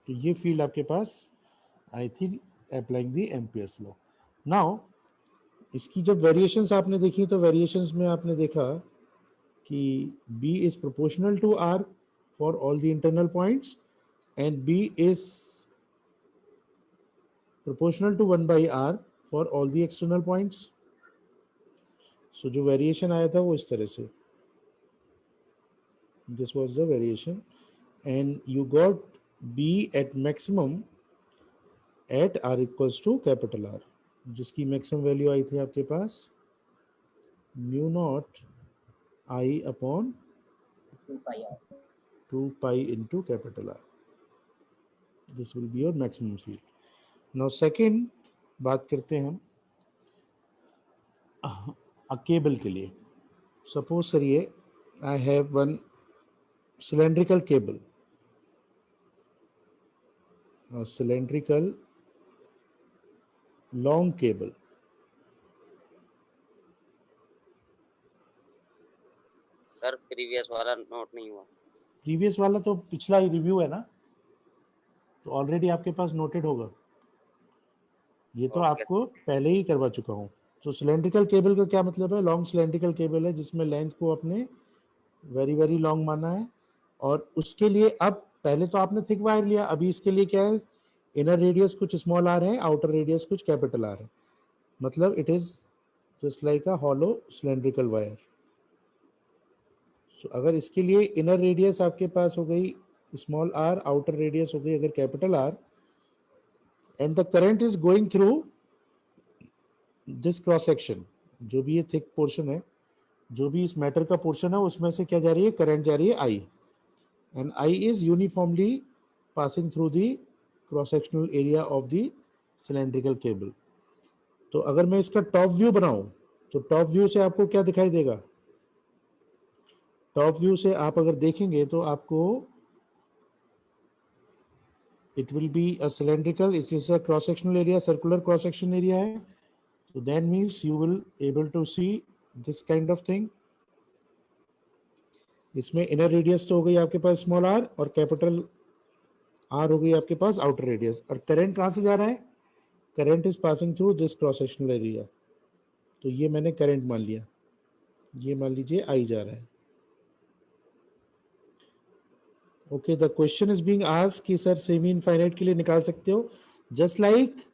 तो ये फील्ड आपके पास I think applying the Ampere's law. Now इसकी जब वेरिएशंस आपने देखी तो वेरिएशंस में आपने देखा कि B is proportional to R for all the internal points and B is proportional to 1 by R for all the external points. So जो वेरिएशन आया था वो इस तरह से, this was the variation and you got B at maximum at R equals to capital R, जिसकी maximum value आई थी आपके पास mu naught I upon 2 pi into capital R. This will be your maximum field. Now second बात करते हैं हम cable के लिए। Suppose करिए I have one cylindrical cable, a cylindrical long cable. Sir previous वाला नोट नहीं हुआ। प्रीवियस वाला तो पिछला ही रिव्यू है ना, तो ऑलरेडी आपके पास नोटेड होगा, ये तो आपको पहले ही करवा चुका हूँ। तो सिलेंड्रिकल केबल का क्या मतलब है? लॉन्ग सिलेंड्रिकल केबल है जिसमें लेंथ को अपने वेरी वेरी लॉन्ग माना है, और उसके लिए अब पहले तो आपने थिक वायर लिया, अभी इसके लिए क्या है, इनर रेडियस कुछ स्मॉल आर है, आउटर रेडियस कुछ कैपिटल आर है, मतलब it is just like a hollow cylindrical wire. So अगर इसके लिए इनर रेडियस आपके पास हो गई स्मॉल आर, आउटर रेडियस हो गई अगर capital R, and the current is going through this cross section, जो भी ये थिक पोर्शन है, जो भी इस मैटर का पोर्शन है उसमें से क्या जा रही है, करंट जा रही है I, and I is uniformly passing through the cross sectional area of the cylindrical cable. तो अगर मैं इसका टॉप व्यू बनाऊं तो टॉप व्यू से आपको क्या दिखाई देगा? टॉप व्यू से आप अगर देखेंगे तो आपको it will be a cylindrical, it is a cross sectional area, circular cross section area है, so that means you will able to see this kind of thing. इसमें इनर रेडियस तो हो गई आपके पास स्मॉल आर, और capital R हो गई आपके पास आउटर रेडियस, और करंट कहाँ से जा रहा है? Current is passing through this cross sectional area, तो ये मैंने करंट मान लिया, ये मान लीजिए आई जा रहा है। Okay, the question is being asked कि सर सेमी इनफाइनाइट के लिए निकाल सकते हो, just like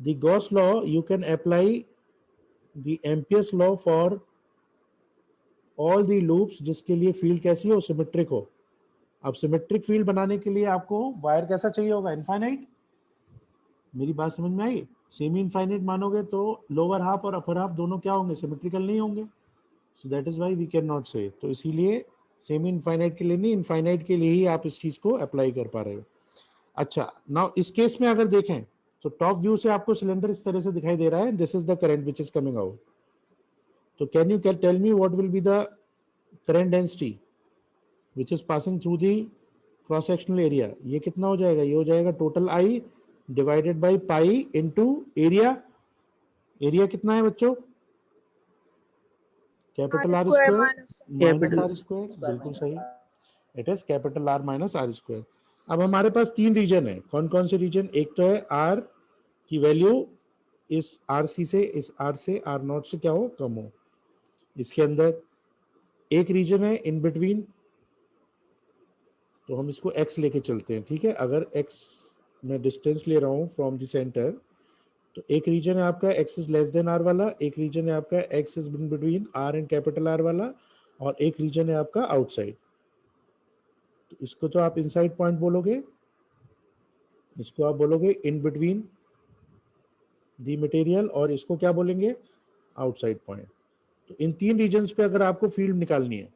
the Gauss law you can apply the Ampere's law for all the loops जिसके लिए फील्ड कैसी हो, सिमेट्रिक हो। अब सिमेट्रिक फील्ड बनाने के लिए आपको वायर कैसा चाहिए होगा? इनफाइनाइट। मेरी बात समझ में आई? सेमी इनफाइनाइट मानोगे तो लोअर हाफ और अपर हाफ दोनों क्या होंगे? सिमेट्रिकल नहीं होंगे, so that is why we can not say. तो इसीलिए सेमी इनफाइनाइट के लिए नहीं, इनफाइनाइट के लिए ही आप इस चीज को अप्लाई कर पा रहे हो। अच्छा, नाउ इस केस में अगर देखें तो टॉप व्यू से आपको सिलेंडर इस तरह से दिखाई दे रहा है, this is the current which is coming out. तो can you tell me what will be the current density which is passing through the cross sectional area? ये कितना हो जाएगा? ये हो जाएगा total I divided by pi into area. Area कितना है बच्चों? Capital R square minus R square, बिल्कुल सही, it is capital R minus R square. अब हमारे पास तीन रीजन है, कौन कौन से रीजन? एक तो है आर की वैल्यू इस आर सी से, इस आर से, आर नॉट से क्या हो, कम हो। इसके अंदर एक रीजन है इन बिटवीन, तो हम इसको x लेके चलते हैं, ठीक है। अगर x मैं डिस्टेंस ले रहा हूँ फ्रॉम द सेंटर, तो एक रीजन है आपका x is less than r वाला, एक रीजन है आपका x is in between r and capital R वाला, और एक रीजन है आपका आउटसाइड। तो इसको तो आप इनसाइड पॉइंट बोलोगे, इसको आप बोलोगे इन बिटवीन द मटेरियल, और इसको क्या बोलेंगे? Outside point. तो इन तीन रीजन्स पे अगर आपको फील्ड निकालनी है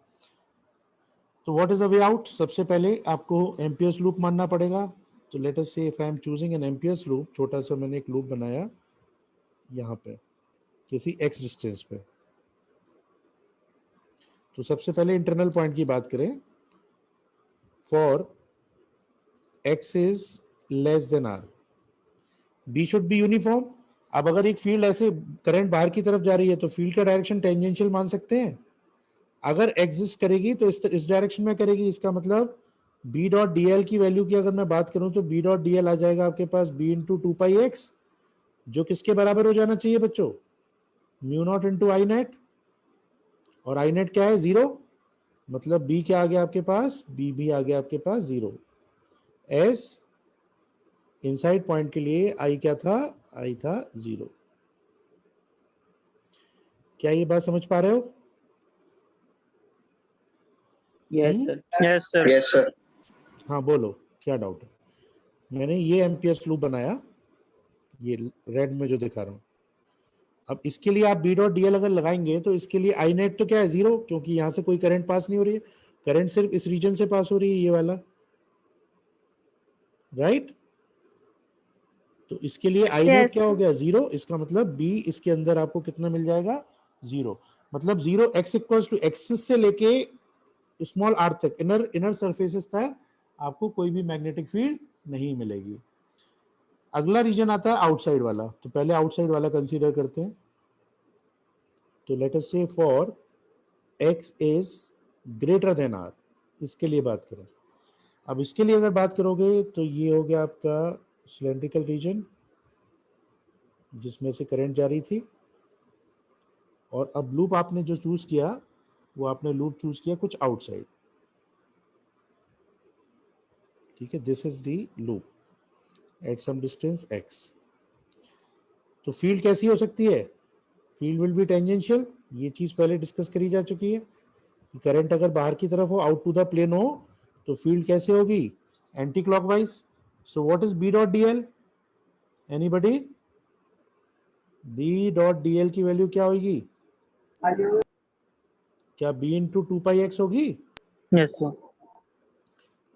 तो what is the way out? सबसे पहले आपको एम्पियर्स लूप मानना पड़ेगा। तो लेट अस से if I am choosing N amperes loop, छोटा सा मैंने एक लूप बनाया यहाँ पे किसी x डिस्टेंस पे। तो सबसे पहले इंटरनल पॉइंट की बात करें, for x is less than r, b should be uniform. अब अगर एक फील्ड ऐसे करंट बाहर की तरफ जा रही है तो फील्ड का डायरेक्शन टेंजेंशियल मान सकते हैं। अगर एग्जिस्ट करेगी तो इस डायरेक्शन में करेगी, इसका मतलब बी डॉट डी एल की वैल्यू की अगर मैं बात करूं तो बी डॉट डी एल आ जाएगा आपके पास B into two pi x, जो किसके बराबर हो जाना चाहिए बच्चों, mu naught into I net, और आई नेट क्या है 0, मतलब बी क्या आ गया आपके पास, बी भी आ गया आपके पास 0। एस इनसाइड पॉइंट के लिए आई क्या था, आई था 0। क्या ये बात समझ पा रहे हो? Yes hmm? Sir, yes sir, yes sir. हाँ बोलो, क्या डाउट है? मैंने ये एमपीएस लूप बनाया, ये रेड में जो दिखा रहा हूं। अब इसके लिए आप बी डॉट डीएल अगर लगाएंगे तो इसके लिए आई नेट तो क्या है 0, क्योंकि यहां से कोई करंट पास नहीं हो रही है, करंट सिर्फ इस रीजन से पास हो रही है, ये वाला, राइट? तो इसके लिए आई नेट Yes. क्या हो गया 0, इसका मतलब बी इसके अंदर आपको कितना मिल जाएगा 0, मतलब 0 एक्स इक्वल्स टू एक्सिस से लेके स्मॉल आर तक इनर सरफेसेस तक आपको कोई भी मैग्नेटिक फील्ड नहीं मिलेगी। अगला रीजन आता है आउटसाइड वाला, तो पहले आउटसाइड वाला कंसीडर करते हैं। तो लेट अस से for x is greater than r, इसके लिए बात करें। अब इसके लिए अगर बात करोगे तो ये हो गया आपका सिलेंड्रिकल रीजन जिसमें से करंट जारी थी, और अब लूप आपने जो चूज किया वो आपने लूप चूज किया कुछ आउटसाइड, ठीक है, this is the loop at some distance x। तो फील्ड कैसी हो सकती है, फील्ड विल बी टेंजेंशियल, ये चीज पहले डिस्कस करी जा चुकी है। करंट अगर बाहर की तरफ हो, आउट टू द प्लेन हो, तो फील्ड कैसे होगी, anti clockwise. So what is B dot dl, anybody? B dot dl की वैल्यू क्या होगी, क्या B into two pi x होगी, यस सर,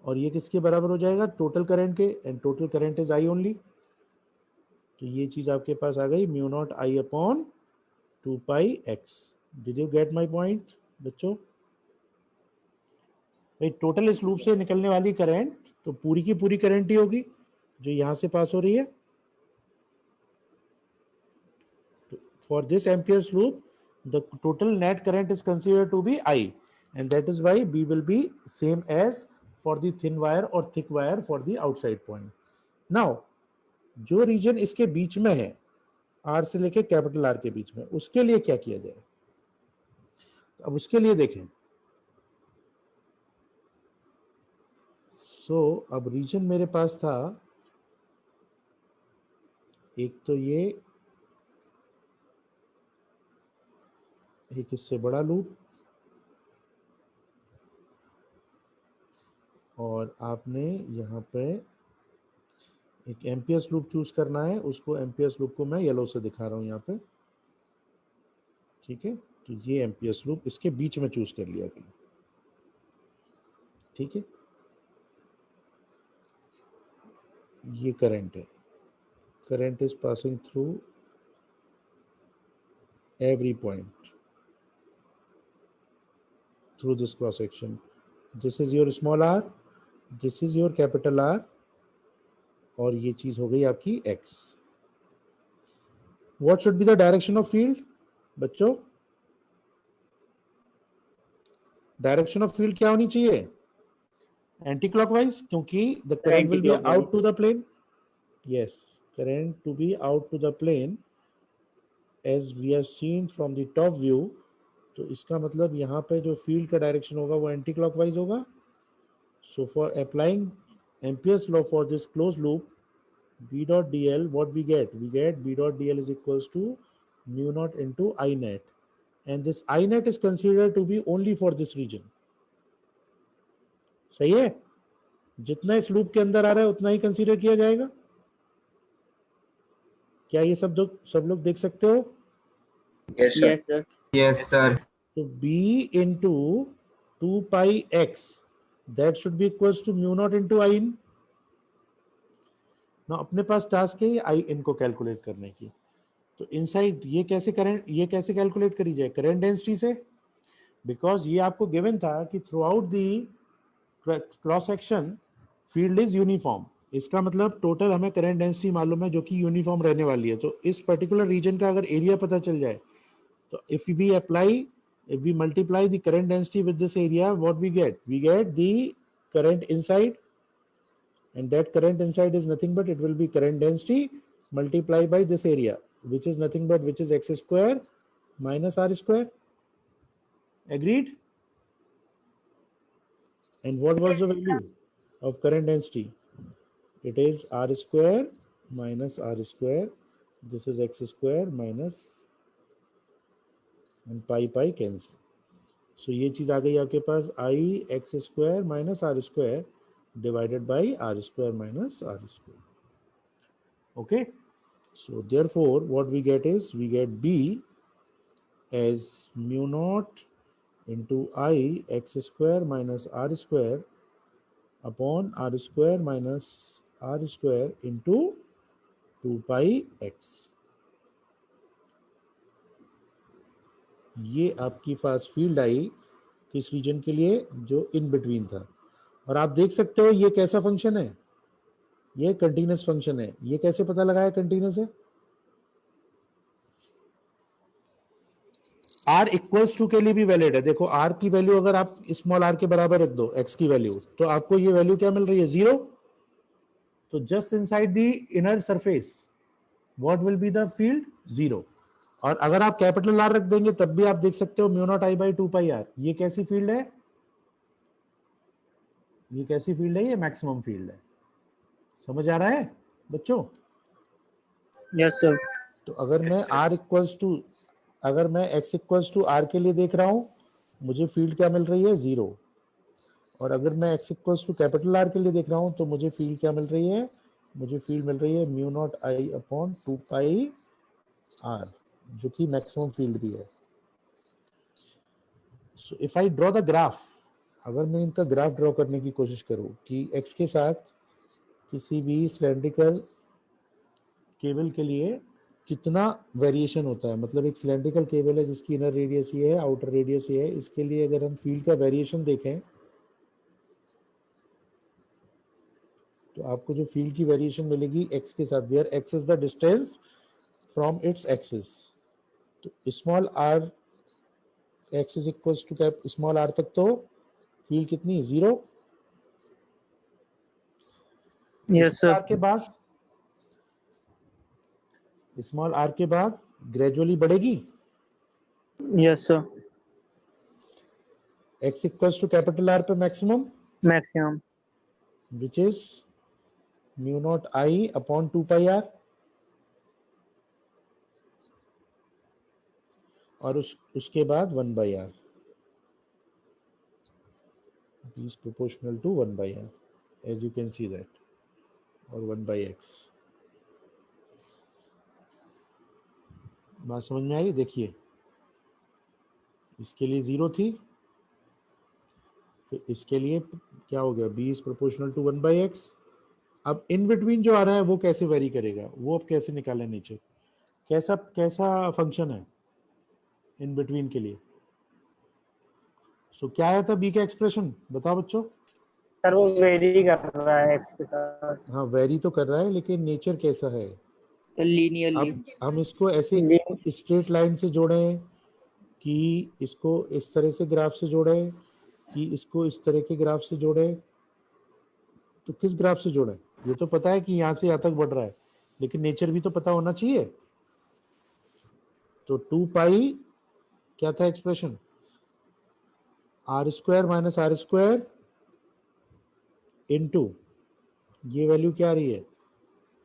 और ये किसके बराबर हो जाएगा, टोटल करंट के, and total current is I only. तो ये चीज आपके पास आ गई mu naught I upon two pi x. Did you get my point बच्चों? भाई टोटल इस लूप से निकलने वाली करंट तो पूरी की पूरी करंट ही होगी जो यहां से पास हो रही है। For this Ampere's loop the total net current is considered to be I, and that is why B will be same as for the thin wire और thick wire for the outside point. Now जो region इसके बीच में है, are से लेके capital R के बीच में, उसके लिए क्या किया जाए? अब उसके लिए देखें, अब रीजन मेरे पास था एक, तो ये एक इससे बड़ा लूप, और आपने यहाँ पे एक एम्पियर्स लूप चूज करना है, उसको एम्पियर्स लूप को मैं येलो से दिखा रहा हूँ यहाँ पे, ठीक है। तो ये एम्पियर्स लूप इसके बीच में चूज कर लिया गया, ठीक है। ये करंट है, current is passing through every point through this cross section. This is your small R, this is your capital R, और ये चीज हो गई आपकी x। What should be the direction of field बच्चों? डायरेक्शन ऑफ फील्ड क्या होनी चाहिए, एंटी क्लॉकवाइज, क्योंकि the current will be out to the plane. Yes, current to be out to the plane as we have seen from the top view. तो इसका मतलब यहाँ पे जो फील्ड का डायरेक्शन होगा वो एंटी क्लॉकवाइज होगा। So for applying Ampere's law for this closed loop, B dot dl, what we get? We get B dot dl is equals to mu naught into I net, and this I net is considered to be only for this region. सही है, जितना इस loop के अंदर आ रहा है उतना ही consider किया जाएगा। क्या ये सब लोग देख सकते हो? Yes sir, yes sir. तो B into 2 pi x that should be equals to mu naught into I in। ना अपने पास टास्क है आई इन को कैलकुलेट करने की। तो इनसाइड ये कैसे कैलकुलेट करी जाए, करंट डेंसिटी से, बिकॉज ये आपको गिवन था कि through out the cross section field is uniform. इसका मतलब टोटल हमें करंट डेंसिटी मालूम है जो कि यूनिफॉर्म रहने वाली है। तो इस पर्टिकुलर रीजन का अगर एरिया पता चल जाए तो if we multiply the current density with this area, what we get the current inside, and that current inside is nothing but it will be current density multiplied by this area, which is nothing but which is x square minus r square. Agreed? And what was the value of current density? It is r square minus r square. This is x square minus and pi cancel. So ये चीज आ गई आपके पास I x square minus r square divided by r square minus r square. Okay. So therefore what we get is we get B as mu naught into I x square minus r square upon r square minus r square into 2 pi x. ये आपकी fast field I किस reason के लिए, जो in between था. और आप देख सकते हो ये कैसा फंक्शन है, ये कंटीन्यूअस फंक्शन है. ये कैसे पता लगाया कंटीन्यूअस है? r इक्वल्स टू के लिए भी वैलिड है. देखो r की वैल्यू अगर आप स्मॉल r के बराबर रख दो x की वैल्यू, तो आपको ये वैल्यू क्या मिल रही है? 0. तो just inside the inner surface what will be the field? 0. और अगर आप कैपिटल R रख देंगे तब भी आप देख सकते हो mu not I by 2 pi R. ये कैसी फील्ड है? ये कैसी फील्ड है? ये मैक्सिमम फील्ड है. समझ आ रहा है बच्चों? Yes sir. तो अगर मैं R इक्वल्स टू, अगर मैं x इक्वल्स टू R के लिए देख रहा हूं, मुझे फील्ड क्या मिल रही है? 0. और अगर मैं x equals to capital R के लिए देख रहा हूं तो मुझे फील्ड क्या मिल रही है? मुझे फील्ड मिल रही है mu naught I upon 2 pi R, जो कि मैक्सिमम फील्ड भी है. So if I draw the graph, अगर मैं इनका ग्राफ ड्रॉ करने की कोशिश करूं कि x के साथ किसी भी सिलेंड्रिकल केबल के लिए कितना वेरिएशन होता है, मतलब एक सिलेंड्रिकल केबल है जिसकी इनर रेडियस ये है, आउटर रेडियस ये है, इसके लिए अगर हम फील्ड का वेरिएशन देखें तो आपको जो फील्ड की वेरिएशन मिलेगी x के साथ, where x is the distance from its axis. तो small r x is equals to cap small r तक तो फील्ड कितनी? 0. Yes small r sir. के बाद, स्मॉल r के बाद ग्रेजुअली बढ़ेगी. Yes sir. x equals to capital R पे maximum, maximum. which is mu naught I upon 2 pi R. और उसके बाद 1 by R is proportional to 1 by R, as you can see that, और 1 by X. बात समझ में आई? देखिए इसके लिए 0 थी, फिर इसके लिए क्या हो गया? B is proportional to 1 by X. अब इन बिटवीन जो आ रहा है वो कैसे वेरी करेगा, वो अब कैसे निकालें नीचे? कैसा कैसा फंक्शन है इन बिटवीन के लिए? सो क्या आया था बी का एक्सप्रेशन, बताओ बच्चों. सर वो वेरी कर रहा है एक्स के साथ. हाँ वेरी तो कर रहा है, लेकिन नेचर कैसा है? लीनियरली. अब हम इसको ऐसे स्ट्रेट लाइन से जोड़ें कि इसको इस तरह से ग्राफ से जोड़ें कि इसको इस तरह के ग्राफ से जोड़ें, तो किस ग्राफ से जोड़ें? ये तो पता है कि यहाँ से यहाँ तक बढ़ रहा है, लेकिन नेचर भी तो पता होना चाहिए. तो 2 पाई क्या था expression? R square minus R square into ये वैल्यू क्या आ रही है?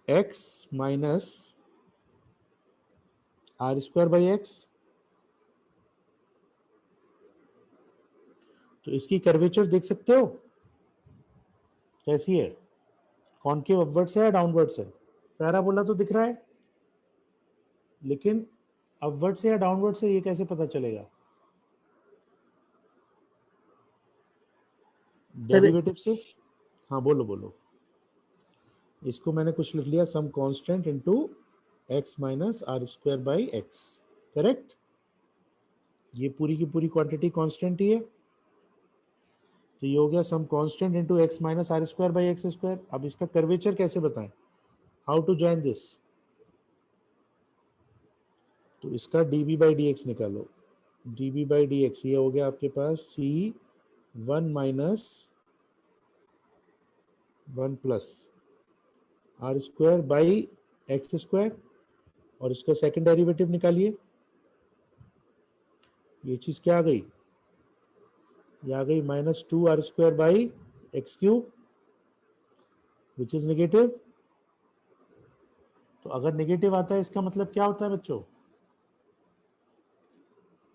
x minus R square by x. तो इसकी कर्वेचर देख सकते हो कैसी है? कॉनकेव अपवर्ड से या डाउनवर्ड से? पैराबोला तो दिख रहा है, लेकिन अपवर्ड से या डाउनवर्ड से ये कैसे पता चलेगा? डेरिवेटिव से. हाँ बोलो बोलो. इसको मैंने कुछ लिख लिया, some constant into x minus R square by x. Correct? ये पूरी की पूरी क्वांटिटी कांस्टेंट ही है, तो ये हो गया some constant into x minus R square by x square. अब इसका कर्वेचर कैसे बताएं? How to join this? तो इसका dB बाई dx निकालो. dB बाई dx ये हो गया आपके पास C1 minus 1 plus R square by x square, और इसका सेकंड डेरिवेटिव निकालिए। ये चीज क्या आ गई? ये आ गई -2r² by x cube, which is negative. तो अगर नेगेटिव आता है इसका मतलब क्या होता है बच्चों?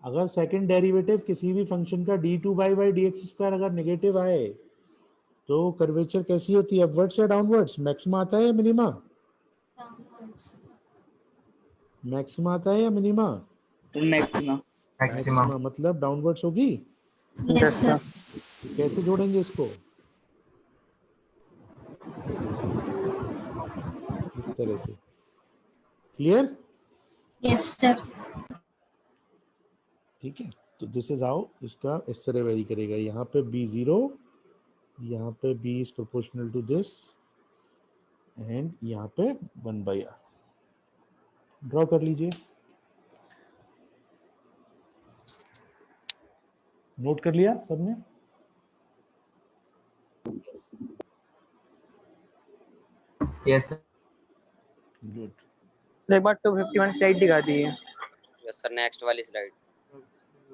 अगर सेकंड डेरिवेटिव किसी भी फंक्शन का d2/dx² अगर नेगेटिव आए तो कर्वेचर कैसी होती है? अपवर्ड्स या डाउनवर्ड्स? मैक्सिमा आता है या मिनिमा? मैक्सिमा आता है या मिनिमा? मैक्सिमम। मैक्सिमा मतलब डाउनवर्ड्स होगी। Yes sir. तो कैसे जोड़ेंगे इसको? इस तरह से। क्लियर? Yes sir. ठीक है, तो दिस इज हाउ इसका इस तरह वेरी करेगा। यहाँ पे b0, यहाँ पे b is proportional to this, and यहाँ पे 1/r। ड्रॉ कर लीजिए, नोट कर लिया सबने? Yes sir. गुड। सर एक बार 251 स्लाइड दिखा दीजिए। यस सर, नेक्स्ट वाली स्लाइड।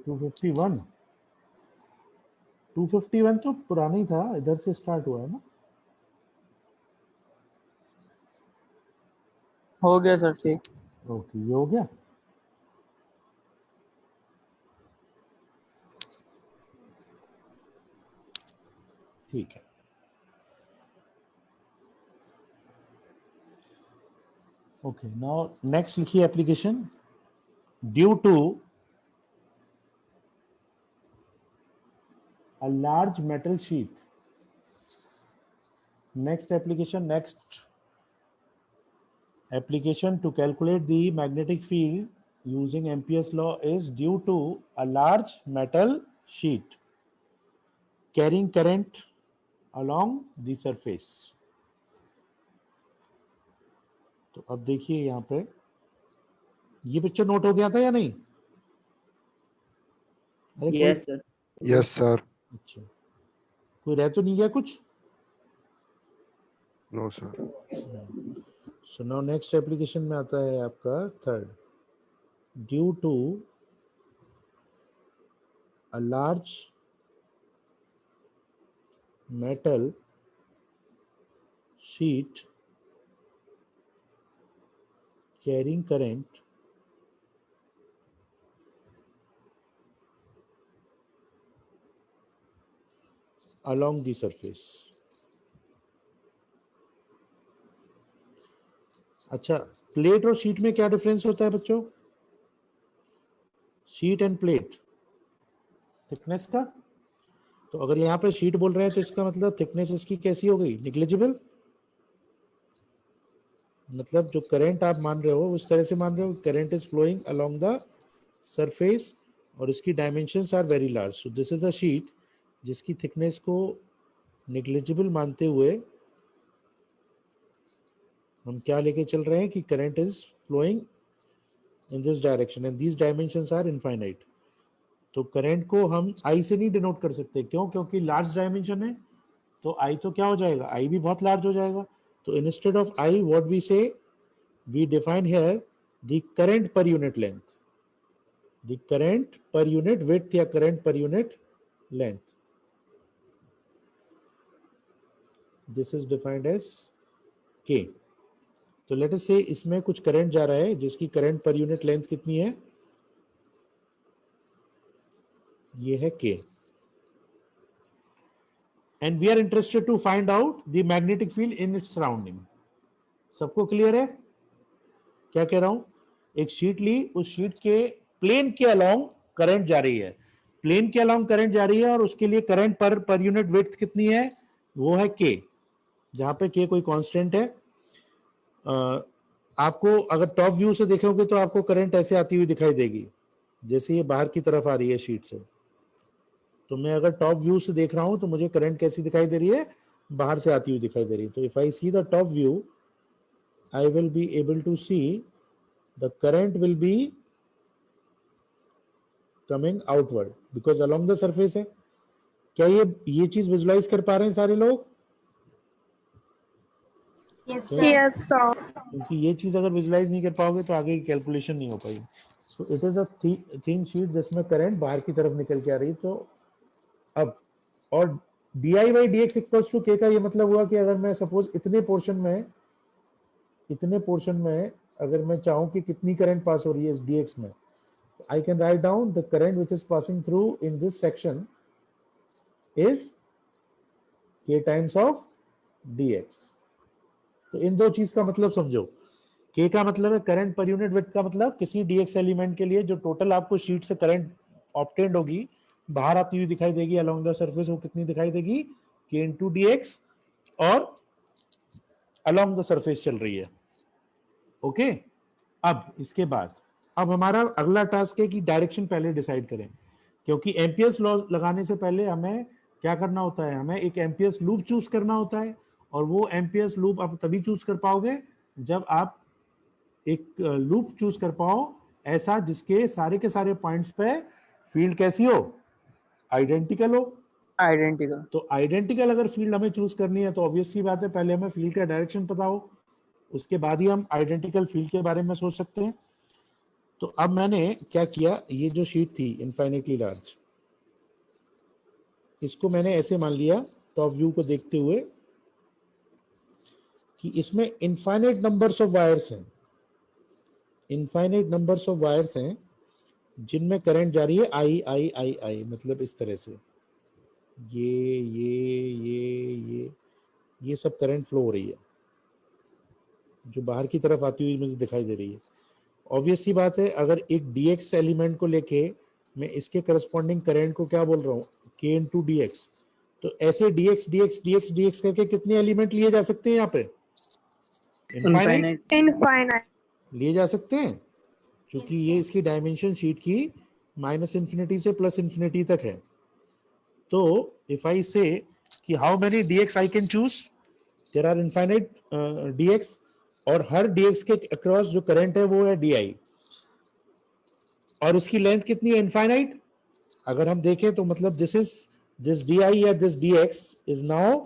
251 251 तो पुरानी था, इधर से स्टार्ट हुआ है ना? हो गया सर, ठीक। ओके, ये हो गया। ठीक है, ओके। नाउ नेक्स्ट लिखिए application. Due to a large metal sheet. Next application to calculate the magnetic field using Ampere's law is due to a large metal sheet carrying current along the surface. तो अब देखिए यहाँ पे ये picture note हो गया था या नहीं? अरे कोई, यस सर। Yes sir. अच्छा, कोई रह तो नहीं गया कुछ? No sir. So now next application में आता है आपका third. Due to a large metal sheet carrying current along the surface. अच्छा, प्लेट और शीट में क्या डिफरेंस होता है बच्चों? शीट एंड प्लेट, थिकनेस का। तो अगर यहाँ पे शीट बोल रहे हैं तो इसका मतलब थिकनेस इसकी कैसी हो गई? निग्लिजिबल। मतलब जो करंट आप मान रहे हो उस तरह से मान रहे हो, current is flowing along the surface और इसकी dimensions are very large. So this is a sheet जिसकी थिकनेस को निग्लिजिबल मानते हुए हम क्या लेके चल रहे हैं कि current is flowing in this direction and these dimensions are infinite. तो करंट को हम आई से नहीं डिनोट कर सकते, क्यों? क्योंकि लार्ज डायमेंशन है, तो आई तो क्या हो जाएगा? आई भी बहुत लार्ज हो जाएगा। तो instead of I what we say, we define here the current per unit length, the current per unit width या current per unit length. This is defined as K. तो लेट अस से इसमें कुछ current जा रहा है जिसकी current per unit length कितनी है? ये है K, and we are interested to find out the magnetic field in its surrounding. सबको क्लियर है क्या कह रहा हूं? एक शीट ली, उस शीट के प्लेन के अलोंग करंट जा रही है, प्लेन के अलोंग करंट जा रही है और उसके लिए करंट पर यूनिट विड्थ कितनी है? वो है के, जहां पे के कोई कांस्टेंट है। आपको अगर टॉप व्यू से देखोगे तो आपको करंट ऐसे आती हुई दिखाई देगी, जैसे ये बाहर की तरफ आ रही है शीट से। तो मैं अगर टॉप व्यू से देख रहा हूं तो मुझे करंट कैसी दिखाई दे रही है? बाहर से आती हुई दिखाई दे रही है। तो if I see the top view, I will be able to see the current will be coming outward because along the surface है। क्या ये चीज विजुलाइज कर पा रहे हैं सारे लोग? Yes, sir. क्योंकि ये चीज अगर विजुलाइज नहीं कर पाओगे तो आगे की कैलकुलेशन नहीं हो पाएगी। So it is a thin sheet जिसमें करंट बाहर की तरफ निकल के आ रही। तो अब और d by d x equals to K का ये मतलब हुआ कि अगर मैं सपोज इतने पोर्शन में अगर मैं चाहूं कि कितनी करंट पास हो रही है इस dx में, I can write down the current which is passing through in this section is k times of dx। तो इन दो चीज का मतलब समझो। k का मतलब है करंट पर यूनिट विड्थ का मतलब किसी dx एलिमेंट के लिए जो टोटल आपको शीट से करंट ऑब्टेन्ड होगी बाहर आती हुई दिखाई देगी अलोंग द सरफेस, वो कितनी दिखाई देगी k इंटू dx, और अलोंग द सरफेस चल रही है। ओके अब इसके बाद अब हमारा अगला टास्क है कि डायरेक्शन पहले डिसाइड करें, क्योंकि एम्पियर्स लॉ लगाने से पहले हमें क्या करना होता है, हमें एक एम्पियर्स लूप चूज करना होता है। और वो एम्पियर्स लूप आप तभी चूज कर पाओगे जब आप एक लूप चूज कर पाओ ऐसा जिसके सारे के सारे पॉइंट्स पे फील्ड कैसी हो, आइडेंटिकल हो। आइडेंटिकल। तो आइडेंटिकल अगर फील्ड हमें चूज करनी है तो ऑब्वियस सी बात है पहले हमें फील्ड का डायरेक्शन पता हो, उसके बाद ही हम आइडेंटिकल फील्ड के बारे में सोच सकते हैं। तो अब मैंने क्या किया, ये जो शीट थी इनफाइनाइटली लार्ज, इसको मैंने ऐसे मान लिया टॉप व्यू को देखते हुए कि इसमें इनफाइनाइट नंबर्स ऑफ वायर्स हैं, इनफाइनाइट नंबर्स ऑफ वायर्स हैं जिनमें करंट जा रही है आई आई आई आई, मतलब इस तरह से ये सब करंट फ्लो हो रही है जो बाहर की तरफ आती हुई मुझे दिखाई दे रही है। ऑब्वियस सी बात है अगर एक dx एलिमेंट को लेके मैं इसके करस्पॉन्डिंग करंट को क्या बोल रहा हूँ k इंटू डी एक्स, तो ऐसे dx dx dx dx करके कितने एलिमेंट लिए जा सकते हैं यहाँ पे, इनफाइनाइट Infinite. लिए जा सकते हैं, क्योंकि ये इसकी डायमेंशन शीट की माइनस इंफिनिटी से प्लस इंफिनिटी तक है। तो इफ आई से कि how many dx I can choose, there are infinite dx, और हर dx के अक्रॉस जो करंट है वो है di, और उसकी लेंथ कितनी है, इनफाइनाइट। अगर हम देखें तो मतलब दिस di या this dx is now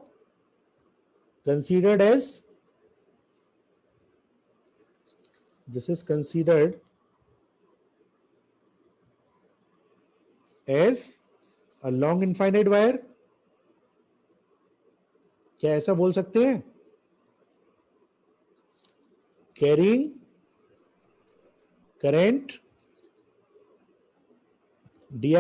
considered as, this is considered as a long infinite wire। क्या ऐसा बोल सकते हैं, carrying current di।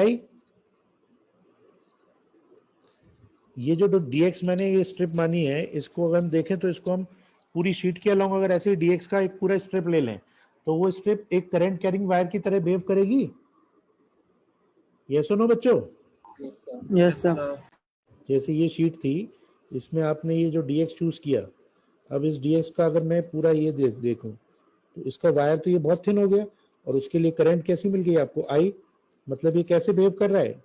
ये जो dx मैंने ये स्ट्रिप मानी है, इसको अगर हम देखें तो इसको हम पूरी शीट के अलोंग अगर ऐसे dx का एक पूरा स्ट्रिप ले लें तो वो स्ट्रिप एक करंट कैरिंग वायर की तरह बिहेव करेगी। यस और नो बच्चों? Yes sir. जैसे ये शीट थी, इसमें आपने ये जो dx चूज किया, अब इस dx का अगर मैं पूरा ये देखूं तो इसका वायर तो ये बहुत थिन हो गया, और उसके लिए करंट कैसी मिल गई आपको, आई। मतलब ये कैसे बिहेव कर रहा है,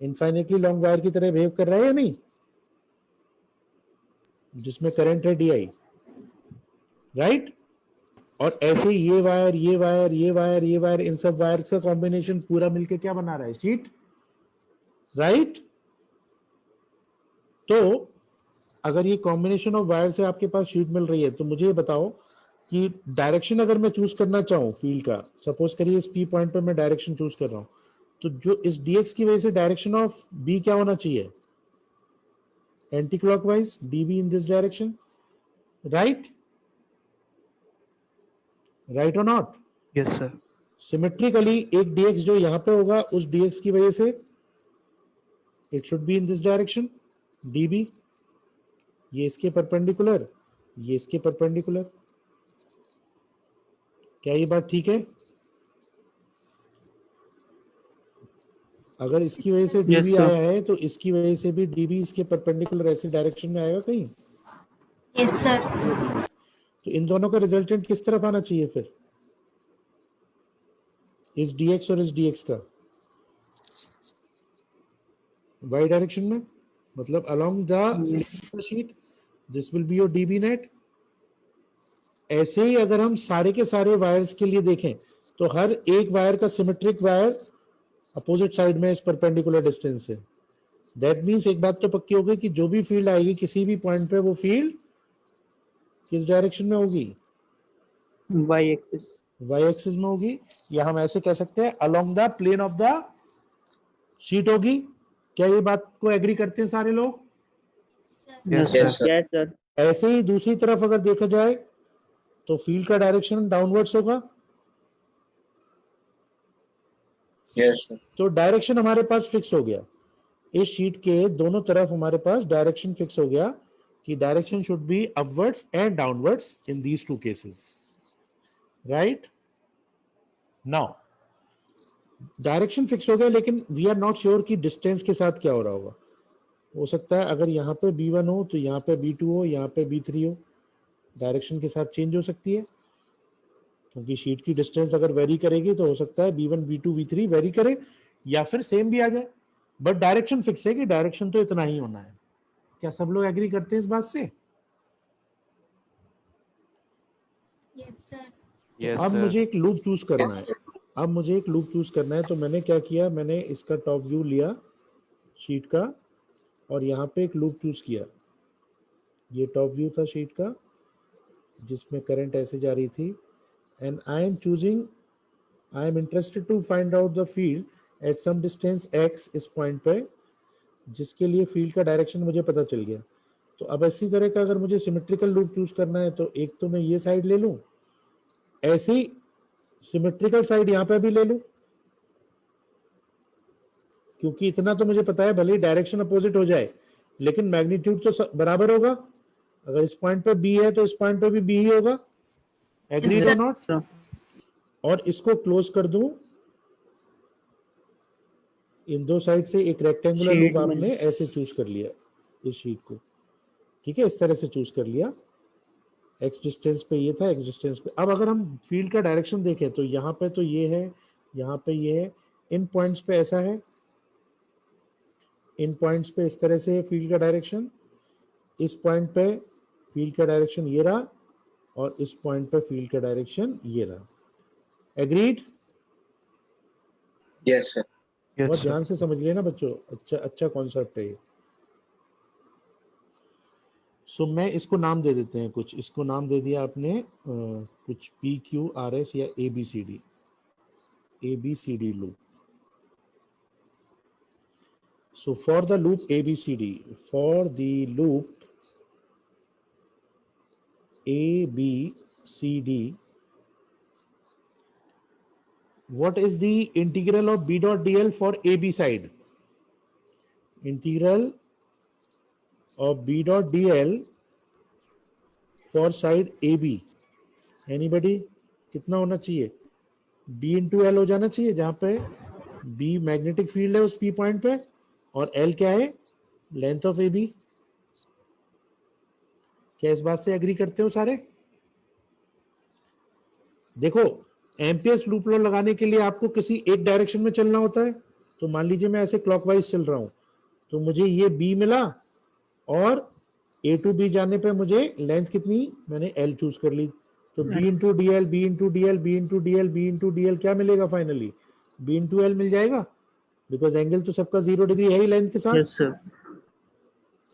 इनफाइनेटली लॉन्ग वायर की तरह बिहेव कर रहा है या नहीं, जिसमें करंट है di, राइट। और ऐसे ये वायर ये वायर ये वायर ये वायर, इन सब वायर का कॉम्बिनेशन पूरा मिलके क्या बना रहा है, शीट, राइट। तो अगर ये कॉम्बिनेशन ऑफ वायर से आपके पास शीट मिल रही है तो मुझे ये बताओ कि डायरेक्शन अगर मैं चूज करना चाहूँ फील्ड का, सपोज करिए इस पी पॉइंट पर मैं डायरेक्शन चूज कर रहा हूँ, तो जो इस dx की वजह से डायरेक्शन ऑफ b क्या होना चाहिए, anti clockwise, db in this direction, right, right और नॉट? Yes, sir. सिमेट्रिकली एक dx जो यहाँ पे होगा उस dx की वजह से it should be in this direction, db, ये इसके परपेंडिकुलर, ये इसके परपेंडिकुलर। क्या ये बात ठीक है? अगर इसकी वजह से Yes, db sir. आया है तो इसकी वजह से भी db इसके परपेंडिकुलर ऐसे डायरेक्शन में आएगा कहीं। Yes, sir. तो इन दोनों का रिजल्टेंट किस तरफ आना चाहिए फिर, इस dx और इस dx का y डायरेक्शन में, मतलब along the sheet this will be your db net. ऐसे ही अगर हम सारे के सारे वायर्स के लिए देखें तो हर एक वायर का सिमेट्रिक वायर अपोजिट साइड में इस परपेंडिकुलर डिस्टेंस से, दैट मींस एक बात तो पक्की हो गई कि जो भी फील्ड आएगी किसी भी पॉइंट पे वो फील्ड किस डायरेक्शन में होगी? Y axis. वाई एक्सिस में होगी, या हम ऐसे कह सकते हैं along the plane of the sheet होगी। क्या ये बात को एग्री करते हैं सारे लोग? Yes, yes sir. सर। ऐसे ही दूसरी तरफ अगर देखा जाए तो फील्ड का डायरेक्शन डाउनवर्ड्स होगा। Yes, sir. तो डायरेक्शन हमारे पास फिक्स हो गया, इस शीट के दोनों तरफ हमारे पास डायरेक्शन फिक्स हो गया कि direction should B upwards and downwards in these two cases, right? Now direction fix हो गया, लेकिन वी आर नॉट श्योर कि डिस्टेंस के साथ क्या हो रहा होगा। हो सकता है अगर यहाँ पे B1 हो तो यहाँ पे B2 हो, यहाँ पे B3 हो, डायरेक्शन के साथ चेंज हो सकती है, क्योंकि शीट की डिस्टेंस अगर वेरी करेगी तो हो सकता है B1 B2 B3 वेरी करे या फिर सेम भी आ जाए, बट डायरेक्शन फिक्स है कि डायरेक्शन तो इतना ही होना है। क्या सब लोग एग्री करते हैं इस बात से? Yes, sir. Yes, अब sir. मुझे एक लूप चूज करना है, अब मुझे एक लूप चूज करना है। तो मैंने क्या किया, मैंने इसका टॉप व्यू लिया शीट का और यहाँ पे एक लूप चूज किया। ये टॉप व्यू था शीट का जिसमें करंट ऐसे जा रही थी, and I am interested to find out the field at some distance x इस पॉइंट पे, जिसके लिए फील्ड का डायरेक्शन मुझे पता चल गया। तो अब इसी तरह का अगर मुझे सिमेट्रिकल लूप चूज करना है तो एक तो मैं ये साइड ले लूं, ऐसे ही सिमेट्रिकल साइड यहाँ पे भी ले लूं, क्योंकि इतना तो मुझे पता है भले ही डायरेक्शन अपोजिट हो जाए लेकिन मैग्नीट्यूड तो बराबर होगा। अगर इस पॉइंट पे बी है तो इस पॉइंट पे भी बी ही होगा। एग्रीड और नॉट? और इसको क्लोज कर दूं, इन दो साइड से एक रेक्टेंगुलर लूप आपने ऐसे चूज कर लिया इस शीट को, ठीक है, इस तरह से चूज कर लिया। एक्स डिस्टेंस पे ये था, एक्स डिस्टेंस पे। अब अगर हम फील्ड का डायरेक्शन देखें तो यहाँ पे तो ये है, यहाँ पे ये है, इन पॉइंट्स पे ऐसा है, इन पॉइंट्स पे इस तरह से है फील्ड का डायरेक्शन, इस पॉइंट पे फील्ड का डायरेक्शन ये रहा और इस पॉइंट पे फील्ड का डायरेक्शन ये रहा। एग्रीड? Yes, sir. बहुत ध्यान से समझ लेना बच्चों, अच्छा कॉन्सेप्ट है ये। सो मैं इसको नाम दे देते हैं कुछ, इसको नाम दे दिया आपने कुछ PQRS या ABCD loop. So for the loop ABCD, what is the integral of B dot dl for AB side? Integral of B dot dl for side AB. Anybody? कितना होना चाहिए? B into L हो जाना चाहिए, जहां पे B magnetic field है उस P पॉइंट पे और L क्या है? Length of AB। क्या इस बात से एग्री करते हो सारे? देखो, एम्पियर्स लूप लॉ लगाने के लिए आपको किसी एक डायरेक्शन में चलना होता है। तो मान लीजिए मैं ऐसे क्लॉकवाइज चल रहा हूं तो मुझे ये B मिला और A टू B जाने पे मुझे लेंथ कितनी, मैंने L चूज कर ली। तो B into D L, B into D L, B into D L, B into D L क्या मिलेगा फाइनली? B इंटू L मिल जाएगा, बिकॉज एंगल तो सबका 0 डिग्री है ही लेंथ के साथ। Yes sir.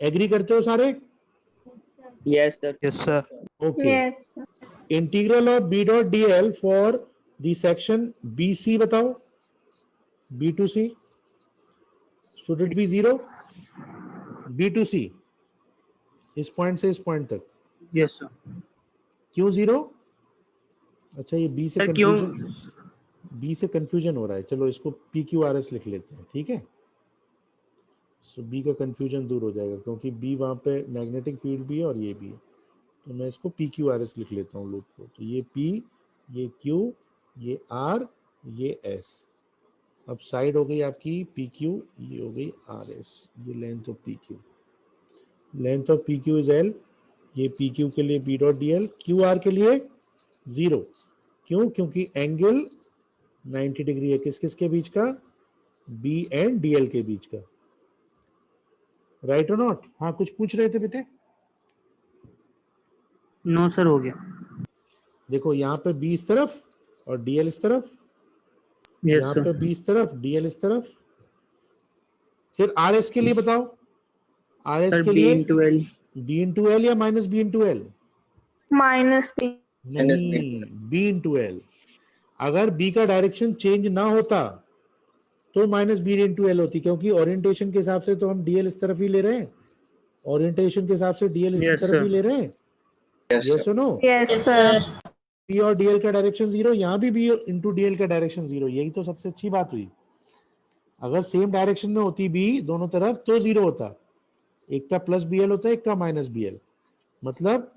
एग्री करते हो सारे? Yes sir. Yes, sir. Okay. Yes. Integral of B dot d l for the section BC बताओ, B to C, should it be 0? B to C, इस पॉइंट से इस पॉइंट तक यस सर। क्यों 0? अच्छा ये B से सर क्यों? कंफ्यूजन हो रहा है, चलो इसको PQRS लिख लेते हैं, ठीक है। सो B का कंफ्यूजन दूर हो जाएगा क्योंकि B वहाँ पे मैग्नेटिक फील्ड भी है और ये भी है, तो मैं इसको PQRS लिख लेता हूँ लूप को। तो ये P, ये Q, ये R, ये S। अब साइड हो गई आपकी PQ, ये हो गई RS, ये length of PQ। Length of PQ is L, ये PQ के लिए B डॉट DL, QR के लिए 0। क्यों? क्योंकि एंगल 90 डिग्री है किस किस के बीच का? B एंड DL के बीच का। राइट और नॉट? हाँ कुछ पूछ रहे थे बेटे? नो सर, हो गया। देखो यहाँ पे B इस तरफ और DL इस तरफ, यस यहाँ सर। पे B इस तरफ, DL इस तरफ। फिर RS के लिए बताओ, RS सर के बी लिए into l. B into L या minus B into L? Minus B. नहीं, b इंटू एल। अगर b का डायरेक्शन चेंज ना होता तो माइनस बी इंटू एल होती, क्योंकि ओरिएंटेशन के हिसाब से तो हम डीएल इस तरफ ही ले रहे हैं, ओरिएंटेशन के हिसाब से डीएल इस Yes, तरफ sir. ही ले रहे हैं। Yes, yes sir. और नो? Yes sir. बी और डीएल का डायरेक्शन जीरो, यहाँ भी बी इंटू डीएल का डायरेक्शन जीरो, यही तो सबसे अच्छी बात हुई। अगर सेम डायरेक्शन में होती बी दोनों तरफ तो जीरो होता, एक का प्लस बी एल होता है, एक का माइनस बी एल। मतलब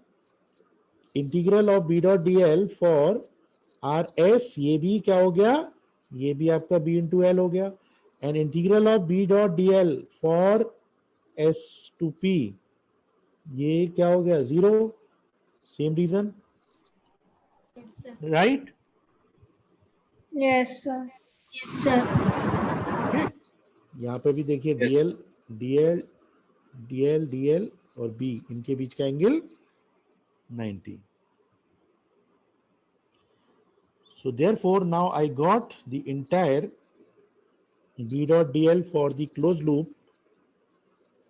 integral of B dot d l for R S, ये भी क्या हो गया, ये भी आपका बी इंटू एल हो गया। And integral of B dot d l for S to P, ये क्या हो गया, zero. Same reason, Yes, sir. Right? Yes sir. Yes, sir. यहाँ पे भी देखिए डीएल डीएल डीएल डीएल और बी, इनके बीच का angle 90. So therefore now I got the entire B dot dl for the closed loop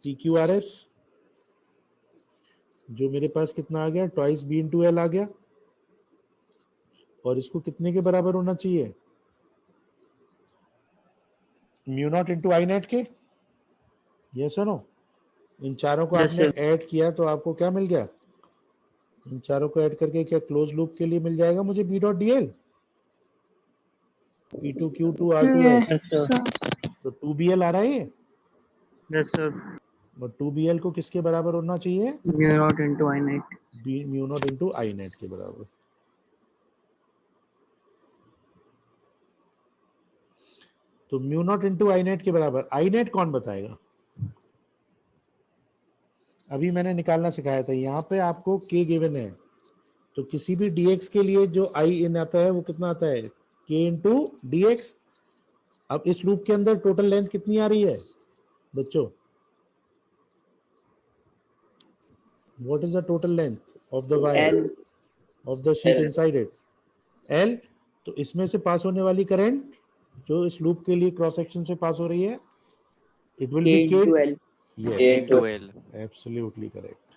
PQRS, जो मेरे पास कितना आ गया, ट्वाइस B इंटू एल आ गया। और इसको कितने के बराबर होना चाहिए, mu naught into I net के। ये सुनो, इन चारों को Yes, आपने sir. ऐड किया तो आपको क्या मिल गया, इन चारों को ऐड करके क्या क्लोज लूप के लिए मिल जाएगा मुझे B dot d l, P to Q to R to S. Yes, sir. तो टू बी एल आ रहा है ये, Yes, sir. और टू बी एल को किसके बराबर होना चाहिए, Mu naught into I net. B mu naught into I net के बराबर। तो mu naught into I net के बराबर, आई नेट कौन बताएगा, अभी मैंने निकालना सिखाया था। यहाँ पे आपको k गिवन है, तो किसी भी dx के लिए जो i इन आता है वो कितना आता है, k इंटू डी एक्स। अब इस लूप के अंदर टोटल लेंथ कितनी आ रही है बच्चों, what is the total length of the wire L. Of the sheet L. Inside it, L। तो इसमें से पास होने वाली करंट जो इस लूप के लिए क्रॉस सेक्शन से पास हो रही है, it will K be k। into L. K Yes, into L. absolutely correct.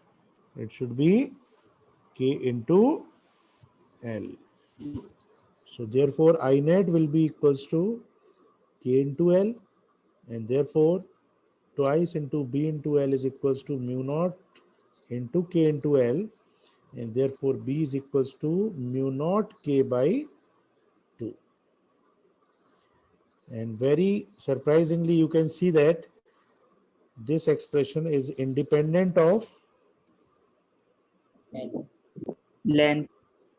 It should be k into L. So therefore I net will be equals to k into L, and therefore twice into b into L is equals to mu naught into k into L, and therefore b is equals to mu naught k by 2. And very surprisingly you can see that this expression is independent of Length.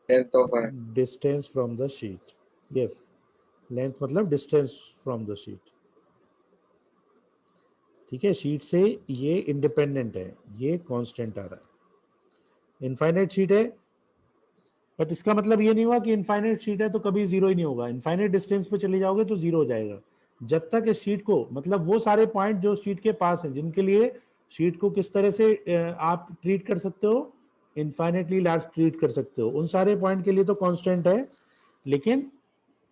length of I. distance from the sheet. Yes, length मतलब distance from the sheet. ठीक है, sheet से ये independent है, ये constant आ रहा है। Infinite sheet है, बट इसका मतलब ये नहीं हुआ कि इनफाइनाइट शीट है तो कभी जीरो ही नहीं होगा। इनफाइनाइट डिस्टेंस पे चले जाओगे तो जीरो हो जाएगा, जब तक इस शीट को, मतलब वो सारे पॉइंट जो शीट के पास हैं, जिनके लिए शीट को किस तरह से आप ट्रीट कर सकते हो, इनफाइनाइटली लार्ज ट्रीट कर सकते हो, उन सारे पॉइंट के लिए तो कांस्टेंट है। लेकिन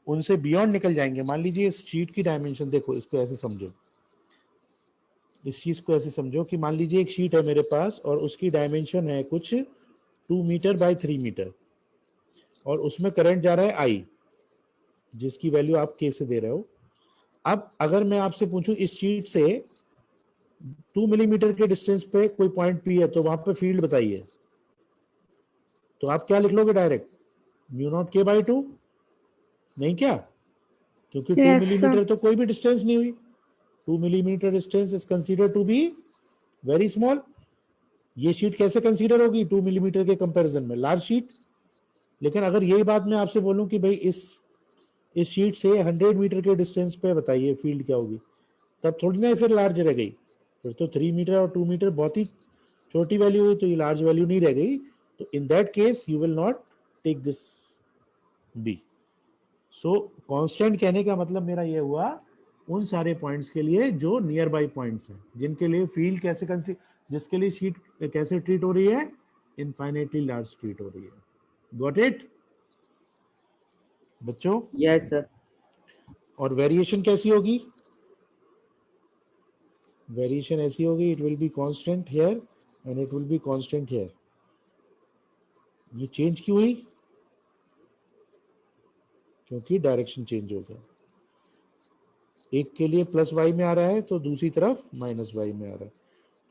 उनसे बियॉन्ड निकल जाएंगे। मान लीजिए इस शीट की डायमेंशन देखो, इसको ऐसे समझो, इस चीज को ऐसे समझो कि मान लीजिए एक शीट है मेरे पास और उसकी डायमेंशन है कुछ 2 मीटर बाय 3 मीटर, और उसमें करंट जा रहा है आई, जिसकी वैल्यू आप के से दे रहे हो। अब अगर मैं आपसे पूछूं इस शीट से 2 मिलीमीटर के डिस्टेंस पे कोई पॉइंट पी है, तो वहां पे फील्ड बताइए, तो आप क्या लिख लोगे डायरेक्ट, म्यू नॉट के बाई 2, नहीं क्या, क्योंकि 2 Yes, मिलीमीटर तो कोई भी डिस्टेंस नहीं हुई। 2 millimeter distance is considered to be very small. ये शीट कैसे कंसीडर होगी 2 मिलीमीटर के कंपैरिजन में, लार्ज शीट। लेकिन अगर यही बात मैं आपसे बोलूं कि भाई इस शीट से 100 मीटर के डिस्टेंस पे बताइए फील्ड क्या होगी, तब थोड़ी ना फिर लार्ज रह गई, फिर तो 3 मीटर और 2 मीटर बहुत ही छोटी वैल्यू हुई, तो ये लार्ज वैल्यू नहीं रह गई। तो in that case you will not take this B. So constant कहने का मतलब मेरा ये हुआ उन सारे पॉइंट्स के लिए जो नियर बाई पॉइंट्स हैं, जिनके लिए फील्ड कैसे जिसके लिए शीट कैसे ट्रीट हो रही है, इनफाइनाइटली लार्ज ट्रीट हो रही है। गॉट इट बच्चों? Yes, sir. और वेरिएशन कैसी होगी, वेरिएशन ऐसी होगी, it will be constant here and it will be constant here. ये चेंज क्यों हुई? क्योंकि डायरेक्शन चेंज हो गया। एक के लिए प्लस वाई में आ रहा है तो दूसरी तरफ माइनस वाई में आ रहा है।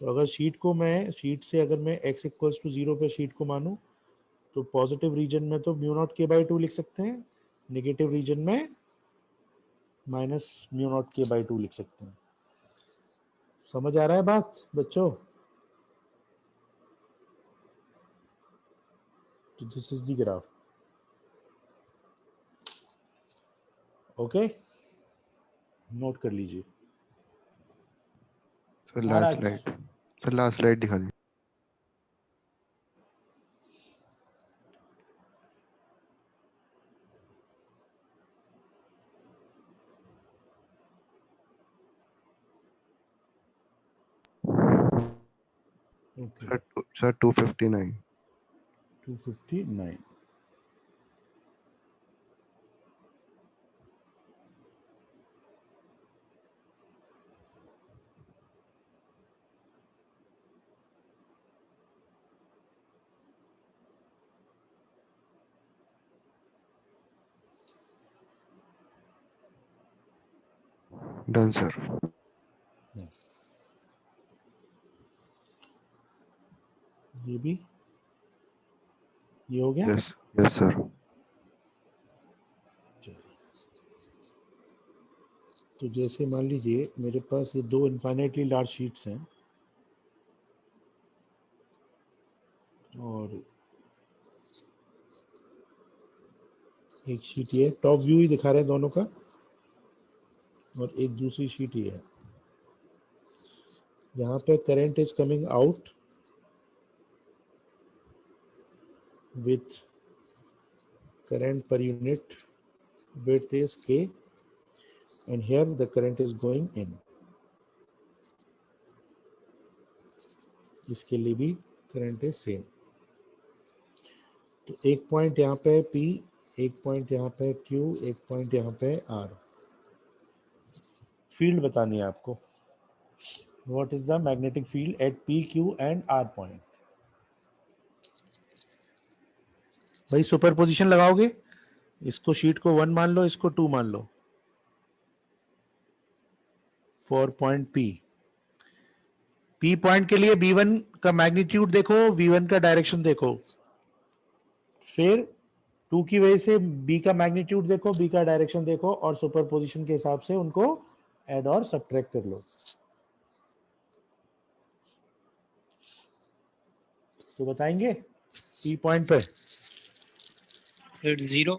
तो अगर शीट से अगर मैं x इक्वल्स टू 0 पे शीट को मानूं तो पॉजिटिव रीजन में तो म्यू नॉट के बाई 2 लिख सकते हैं, नेगेटिव रीजन में माइनस म्यू नॉट के बाई 2 लिख सकते हैं। समझ आ रहा है बात बच्चों? तो this is the graph. Okay, note कर लीजिए। सर महाराज। Last slide, sir last slide दिखा दी। Okay, sir 259। 259। Done sir. ये भी, ये हो गया। Yes yes sir. तो जैसे मान लीजिए मेरे पास ये दो इनफाइनाइटली लार्ज शीट्स हैं और एक शीट ये टॉप व्यू ही दिखा रहे हैं दोनों का, और एक दूसरी शीट ये है। यहाँ पे current is coming out with current per unit width is K, and here the current is going in. इसके लिए भी करंट इज सेम। तो एक पॉइंट यहाँ पे है P, एक पॉइंट यहाँ पे है Q, एक पॉइंट यहाँ पे है R। फील्ड बतानी है आपको। What is the magnetic field at P, Q and R point? भाई सुपरपोजिशन लगाओगे, इसको शीट को 1 मान लो, इसको 2 मान लो। फॉर पॉइंट P पॉइंट के लिए B1 का मैग्नीट्यूड देखो, V1 का डायरेक्शन देखो, फिर 2 की वजह से B का मैग्नीट्यूड देखो, B का डायरेक्शन देखो, और सुपरपोजिशन के हिसाब से उनको ऐड और सब्ट्रैक्ट कर लो। तो बताएंगे P पॉइंट पे। फिर 0।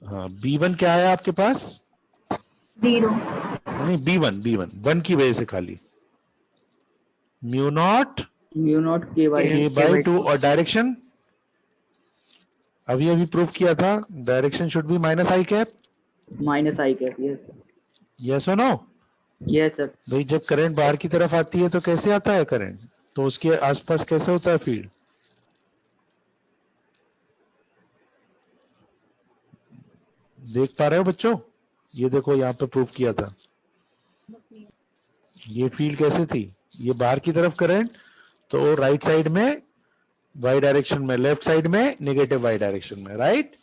हाँ, B1 क्या है आपके पास? 0। नहीं, B1 1 की वजह से खाली म्यू नॉट के बाई 2, और डायरेक्शन अभी प्रूव किया था, direction should B minus I cap. Yes yes और नो? Yes sir. भाई जब करंट बाहर की तरफ आती है तो कैसे आता है करंट? तो उसके आसपास कैसे होता है फील्ड? देख पा रहे हो बच्चों? ये देखो यहाँ पे प्रूव किया था। ये फील्ड कैसे थी? ये बाहर की तरफ करंट, तो राइट साइड में वाई डायरेक्शन में, लेफ्ट साइड में नेगेटिव वाई डायरेक्शन में, राइट?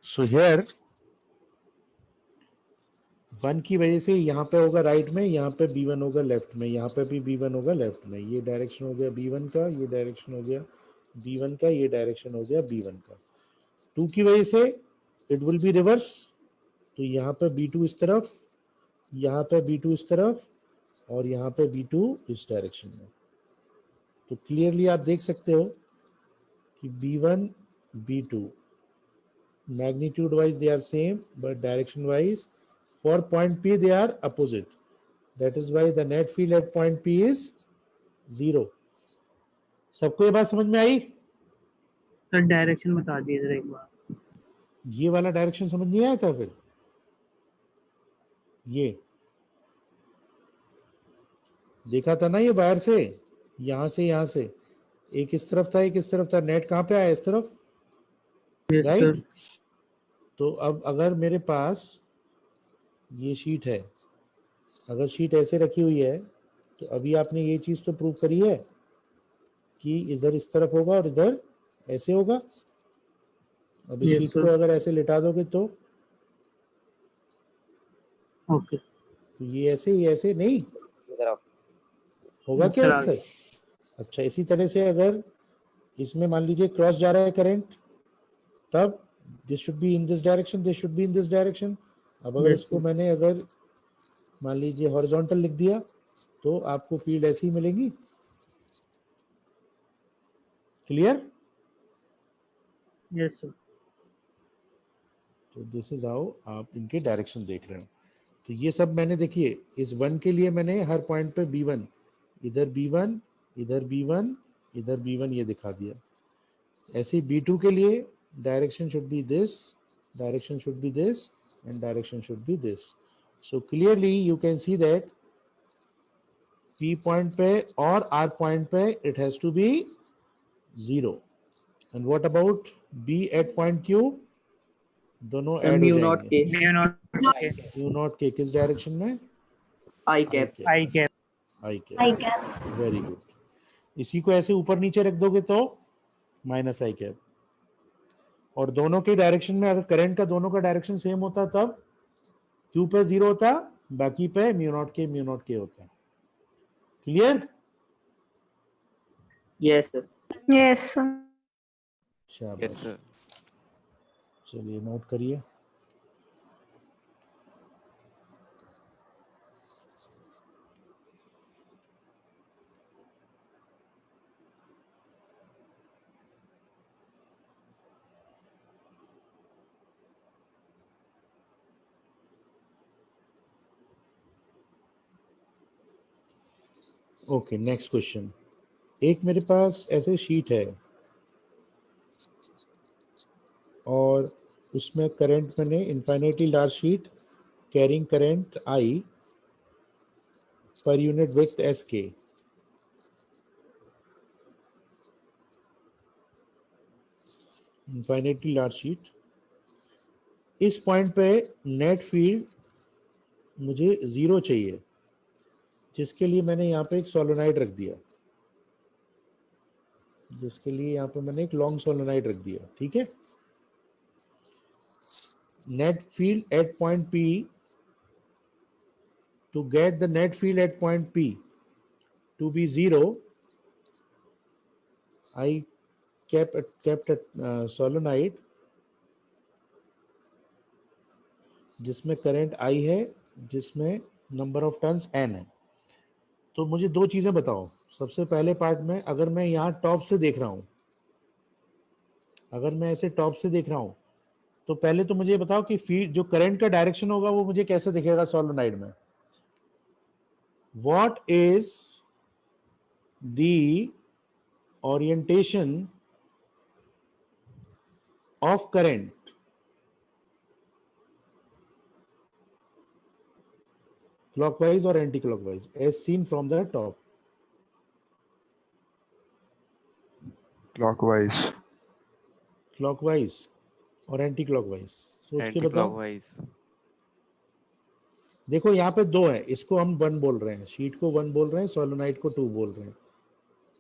सो हियर 1 की वजह से यहाँ पे होगा राइट में, यहाँ पे B1 होगा लेफ्ट में, यहाँ पे भी B1 होगा लेफ्ट में। ये डायरेक्शन हो गया B1 का, ये डायरेक्शन हो गया B1 का, ये डायरेक्शन हो गया B1 का। 2 की वजह से इट विल बी रिवर्स, तो यहाँ पे B2 इस तरफ, यहाँ पे B2 इस तरफ, और यहाँ पे B2 इस डायरेक्शन में। तो क्लियरली आप देख सकते हो कि B1 B2 magnitude wise they are same, but direction wise for point P they are opposite. That is why the net field at point P is 0. सबको ये बात समझ में आई? सर डायरेक्शन बता दिए जरा एक बार। ये वाला डायरेक्शन समझ नहीं आया था? फिर ये देखा था ना, ये बाहर से, यहां से एक इस तरफ था, एक इस तरफ था। नेट कहां पे आया? इस तरफ, राइट? तो अब अगर मेरे पास ये शीट है, अगर शीट ऐसे रखी हुई है, तो अभी आपने ये चीज तो प्रूव करी है कि इधर इस तरफ होगा और इधर ऐसे होगा। अब इस Yes, शीट sir. को अगर ऐसे लिटा दोगे तो Okay. ये ऐसे नहीं इधर आओ। होगा क्या इस तरह ऐसे? अच्छा, इसी तरह से अगर इसमें मान लीजिए क्रॉस जा रहा है करंट, तब this should be in this direction, this should be in this direction. अब अगर Yes, इसको sir. मैंने अगर मान लीजिए हॉरिजॉन्टल लिख दिया तो आपको फील्ड ऐसी ही मिलेंगी। क्लियर? Yes, sir. तो दिस इज हाउ आप इनके डायरेक्शन देख रहे हो। तो ये सब मैंने देखिए इस 1 के लिए मैंने हर पॉइंट पे B1, इधर B1, इधर B1, इधर B1 ये दिखा दिया। ऐसे ही B2 के लिए direction should be this, direction should be this and direction should be this. So clearly you can see that P point पे और R पॉइंट पे it has to be 0। And what about B at point Q? दोनों add हो mu naught जाएंगे। K Mu naught K. Mu naught K किस direction में? I cap I cap. I I cap. cap. Very good. इसी को ऐसे ऊपर नीचे रख दोगे तो माइनस आई कैप। और दोनों के डायरेक्शन में अगर करंट का दोनों का डायरेक्शन सेम होता तब क्यू पे 0 होता, बाकी पे म्यू नॉट के होता। Clear? Yes sir Yes, sir. शाबाश। चलिए नोट करिए। Okay, next question. एक मेरे पास ऐसे शीट है और उसमें करंट मैंने infinitely large sheet carrying current I per unit width as K. Infinitely large sheet. इस पॉइंट पे नेट फील्ड मुझे 0 चाहिए, जिसके लिए मैंने यहाँ पे एक सोलोनाइड रख दिया, जिसके लिए यहाँ पे मैंने एक लॉन्ग सोलोनाइड रख दिया। ठीक है। Net field at point P, to get the net field at point P to be 0, I kept a solenoid जिसमें करंट I है, जिसमें नंबर ऑफ टर्न्स N है। तो मुझे दो चीजें बताओ। सबसे पहले पार्ट में अगर मैं यहाँ टॉप से देख रहा हूँ, अगर मैं ऐसे टॉप से देख रहा हूँ, तो पहले तो मुझे बताओ कि फील्ड जो करंट का डायरेक्शन होगा वो मुझे कैसे दिखेगा सोलोनाइड में। What is the orientation of current clockwise or anti-clockwise as seen from the top? Clockwise Clockwise और anti-clockwise? सोच के बताओ। देखो यहाँ पे 2 है, इसको हम 1 बोल रहे हैं, शीट को 1 बोल रहे हैं, सोलोनाइड को 2 बोल रहे हैं।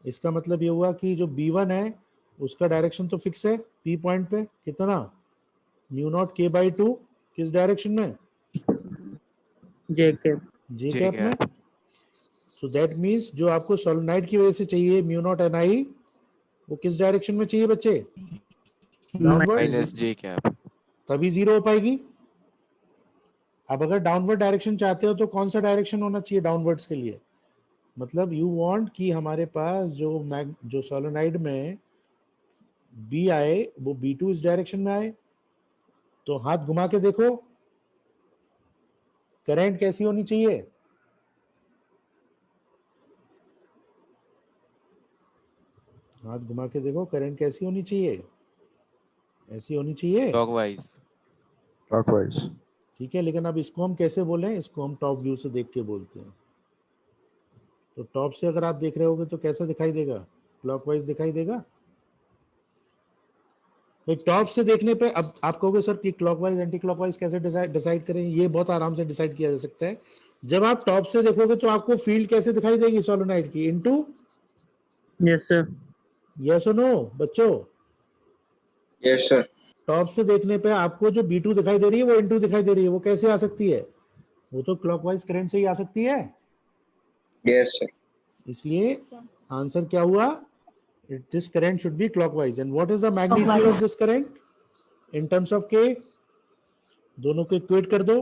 इसका मतलब ये हुआ कि जो B1 है उसका डायरेक्शन तो फिक्स है P पॉइंट पे, कितना? Mu naught K by 2। किस डायरेक्शन में? J cap. J कैप में। सो दैट मीन्स जो आपको सोलोनाइड की वजह से चाहिए म्यू नॉट Ni, वो किस डायरेक्शन में चाहिए बच्चे? Minus J cap. तभी 0 हो पाएगी। अब अगर डाउनवर्ड डायरेक्शन चाहते हो तो कौन सा डायरेक्शन होना चाहिए डाउनवर्ड्स के लिए? मतलब यू वांट कि हमारे पास जो सोलोनाइड में B आए वो B2 इस डायरेक्शन में आए। तो हाथ घुमा के देखो, करंट कैसी होनी चाहिए? हाथ घुमा के देखो, करंट कैसी होनी चाहिए? ऐसी होनी चाहिए। क्लॉकवाइज ठीक है, लेकिन अब इसको हम कैसे बोलें? इसको हम टॉप व्यू से देख के बोलते हैं। तो टॉप से अगर आप देख रहे होगे तो कैसा दिखाई देगा? क्लॉकवाइज दिखाई देगा। तो टॉप से देखने पे अब आप कहोगे सर कि क्लॉकवाइज एंटी क्लॉकवाइज कैसे डिसाइड करें? ये बहुत आराम से डिसाइड किया जा सकता है। जब आप टॉप से देखोगे तो आपको फील्ड कैसे दिखाई देगी सोलोनाइड की? Into Yes, sir. यस और नो बच्चों? Yes, sir. टॉप से देखने पे आपको जो B2 दिखाई दे रही है वो N2 दिखाई दे रही है, वो कैसे आ सकती है? वो तो क्लॉकवाइज करंट से ही आ सकती है। Yes, sir. इसलिए Yes, sir. आंसर क्या हुआ? This current should be clockwise. And what is the magnitude of Clockwise. This current in terms of के? दोनों को इक्वेट कर दो।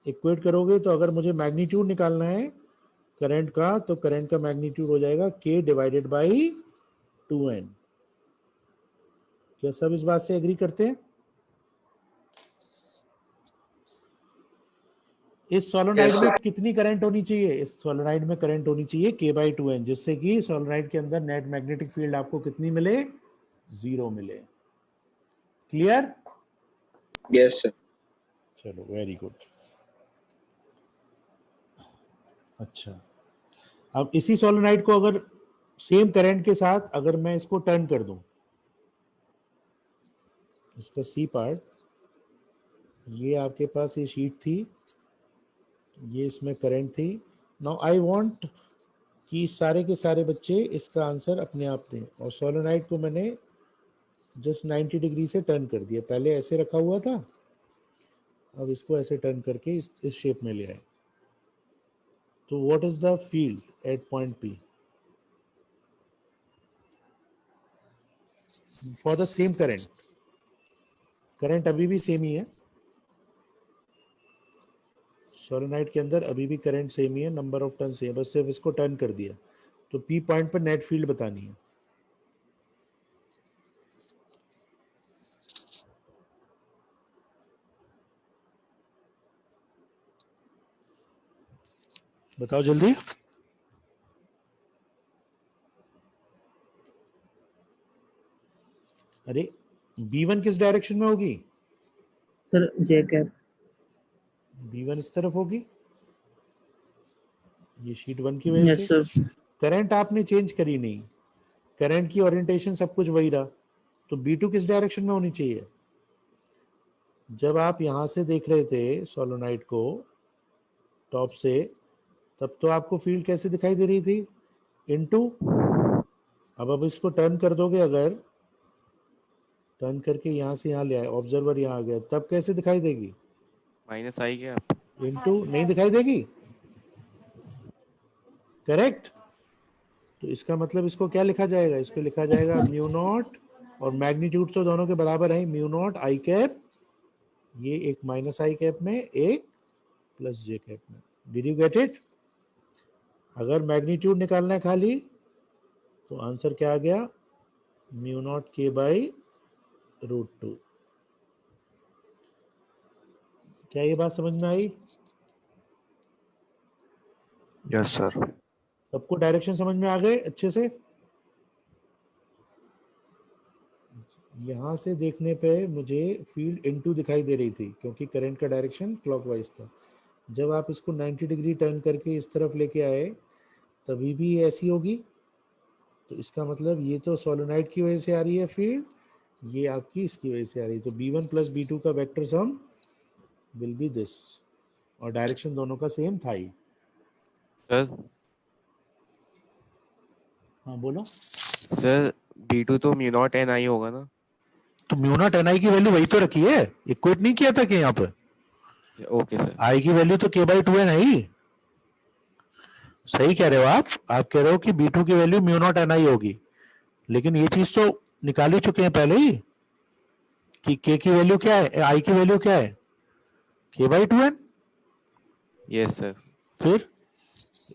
इक्वेट करोगे तो अगर मुझे मैग्नीट्यूड निकालना है करंट का, तो करंट का मैग्नीट्यूड हो जाएगा K डिवाइडेड बाई 2N। क्या सब इस बात से एग्री करते हैं? इस सोलोनाइड Yes, में sir. कितनी करंट होनी चाहिए? इस सोलोनाइड में करंट होनी चाहिए K/2N, जिससे कि सोलोनाइड के अंदर नेट मैग्नेटिक फील्ड आपको कितनी मिले? 0 मिले। क्लियर? Yes, sir. चलो, वेरी गुड। अच्छा, अब इसी सोलोनाइड को अगर सेम करंट के साथ अगर मैं इसको टर्न कर दूं, इसका सी पार्ट, ये आपके पास ये शीट थी, ये इसमें करंट थी। नाउ आई वांट कि सारे के सारे बच्चे इसका आंसर अपने आप दें, और सोलोनाइड को मैंने जस्ट 90 डिग्री से टर्न कर दिया। पहले ऐसे रखा हुआ था, अब इसको ऐसे टर्न करके इस शेप में ले आए। तो what is the field eight point P for the same current? Current अभी भी सेम ही है, सोलेनॉइड के अंदर अभी भी करंट सेम ही है, नंबर ऑफ टर्न सेम, बस सिर्फ इसको टर्न कर दिया। तो पी पॉइंट पर नेट फील्ड बतानी है। बताओ जल्दी। अरे B1 किस डायरेक्शन में होगी? सर जे कैप। B1 इस तरफ होगी, ये शीट 1 की वजह यस से। सर। करंट आपने चेंज करी नहीं, करंट की ओरिएंटेशन सब कुछ वही रहा। तो B2 किस डायरेक्शन में होनी चाहिए? जब आप यहां से देख रहे थे सोलोनाइड को टॉप से, तब तो आपको फील्ड कैसे दिखाई दे रही थी? इनटू। अब इसको टर्न कर दोगे, अगर टर्न करके यहां से यहां ले आए, ऑब्जर्वर यहां आ गया, तब कैसे दिखाई देगी? माइनस आई क्या? इनटू नहीं दिखाई देगी, करेक्ट? तो इसका मतलब इसको क्या लिखा जाएगा? इसको लिखा जाएगा म्यू नॉट, और मैग्नीट्यूड तो दोनों के बराबर है, म्यू नॉट आई कैप, ये एक माइनस आई कैप में, एक प्लस जे कैप में। Did you get it? अगर मैग्नीट्यूड निकालना है खाली, तो आंसर क्या आ गया? म्यू नॉट के बाई √2। क्या ये बात समझ में आई? Yes, sir. सबको डायरेक्शन समझ में आ गए अच्छे से? यहां से देखने पे मुझे फील्ड इनटू दिखाई दे रही थी, क्योंकि करंट का डायरेक्शन क्लॉकवाइज था। जब आप इसको 90 डिग्री टर्न करके इस तरफ लेके आए, तभी भी ये ऐसी होगी। तो इसका मतलब ये तो सोलेनॉइड की वजह से आ रही है फील्ड, ये आपकी इसकी वजह से आ रही है। तो B1 प्लस B2 का vector sum will be this, और डायरेक्शन दोनों का सेम था ही। सर हाँ बोलो। सर B2 तो म्यू नॉट एन आई होगा ना? तो म्यू नॉट एन आई की वैल्यू वही तो रखी है, इक्वेट नहीं किया था कि यहाँ पे ओके सर। आई की वैल्यू तो K/2N है ही। सही कह रहे हो आप कह रहे हो कि B2 की वैल्यू म्यू नॉट एन आई होगी, लेकिन ये चीज तो निकाल ही चुके हैं पहले ही कि K की वैल्यू क्या है, आई की वैल्यू क्या है? K/2N। Yes sir. फिर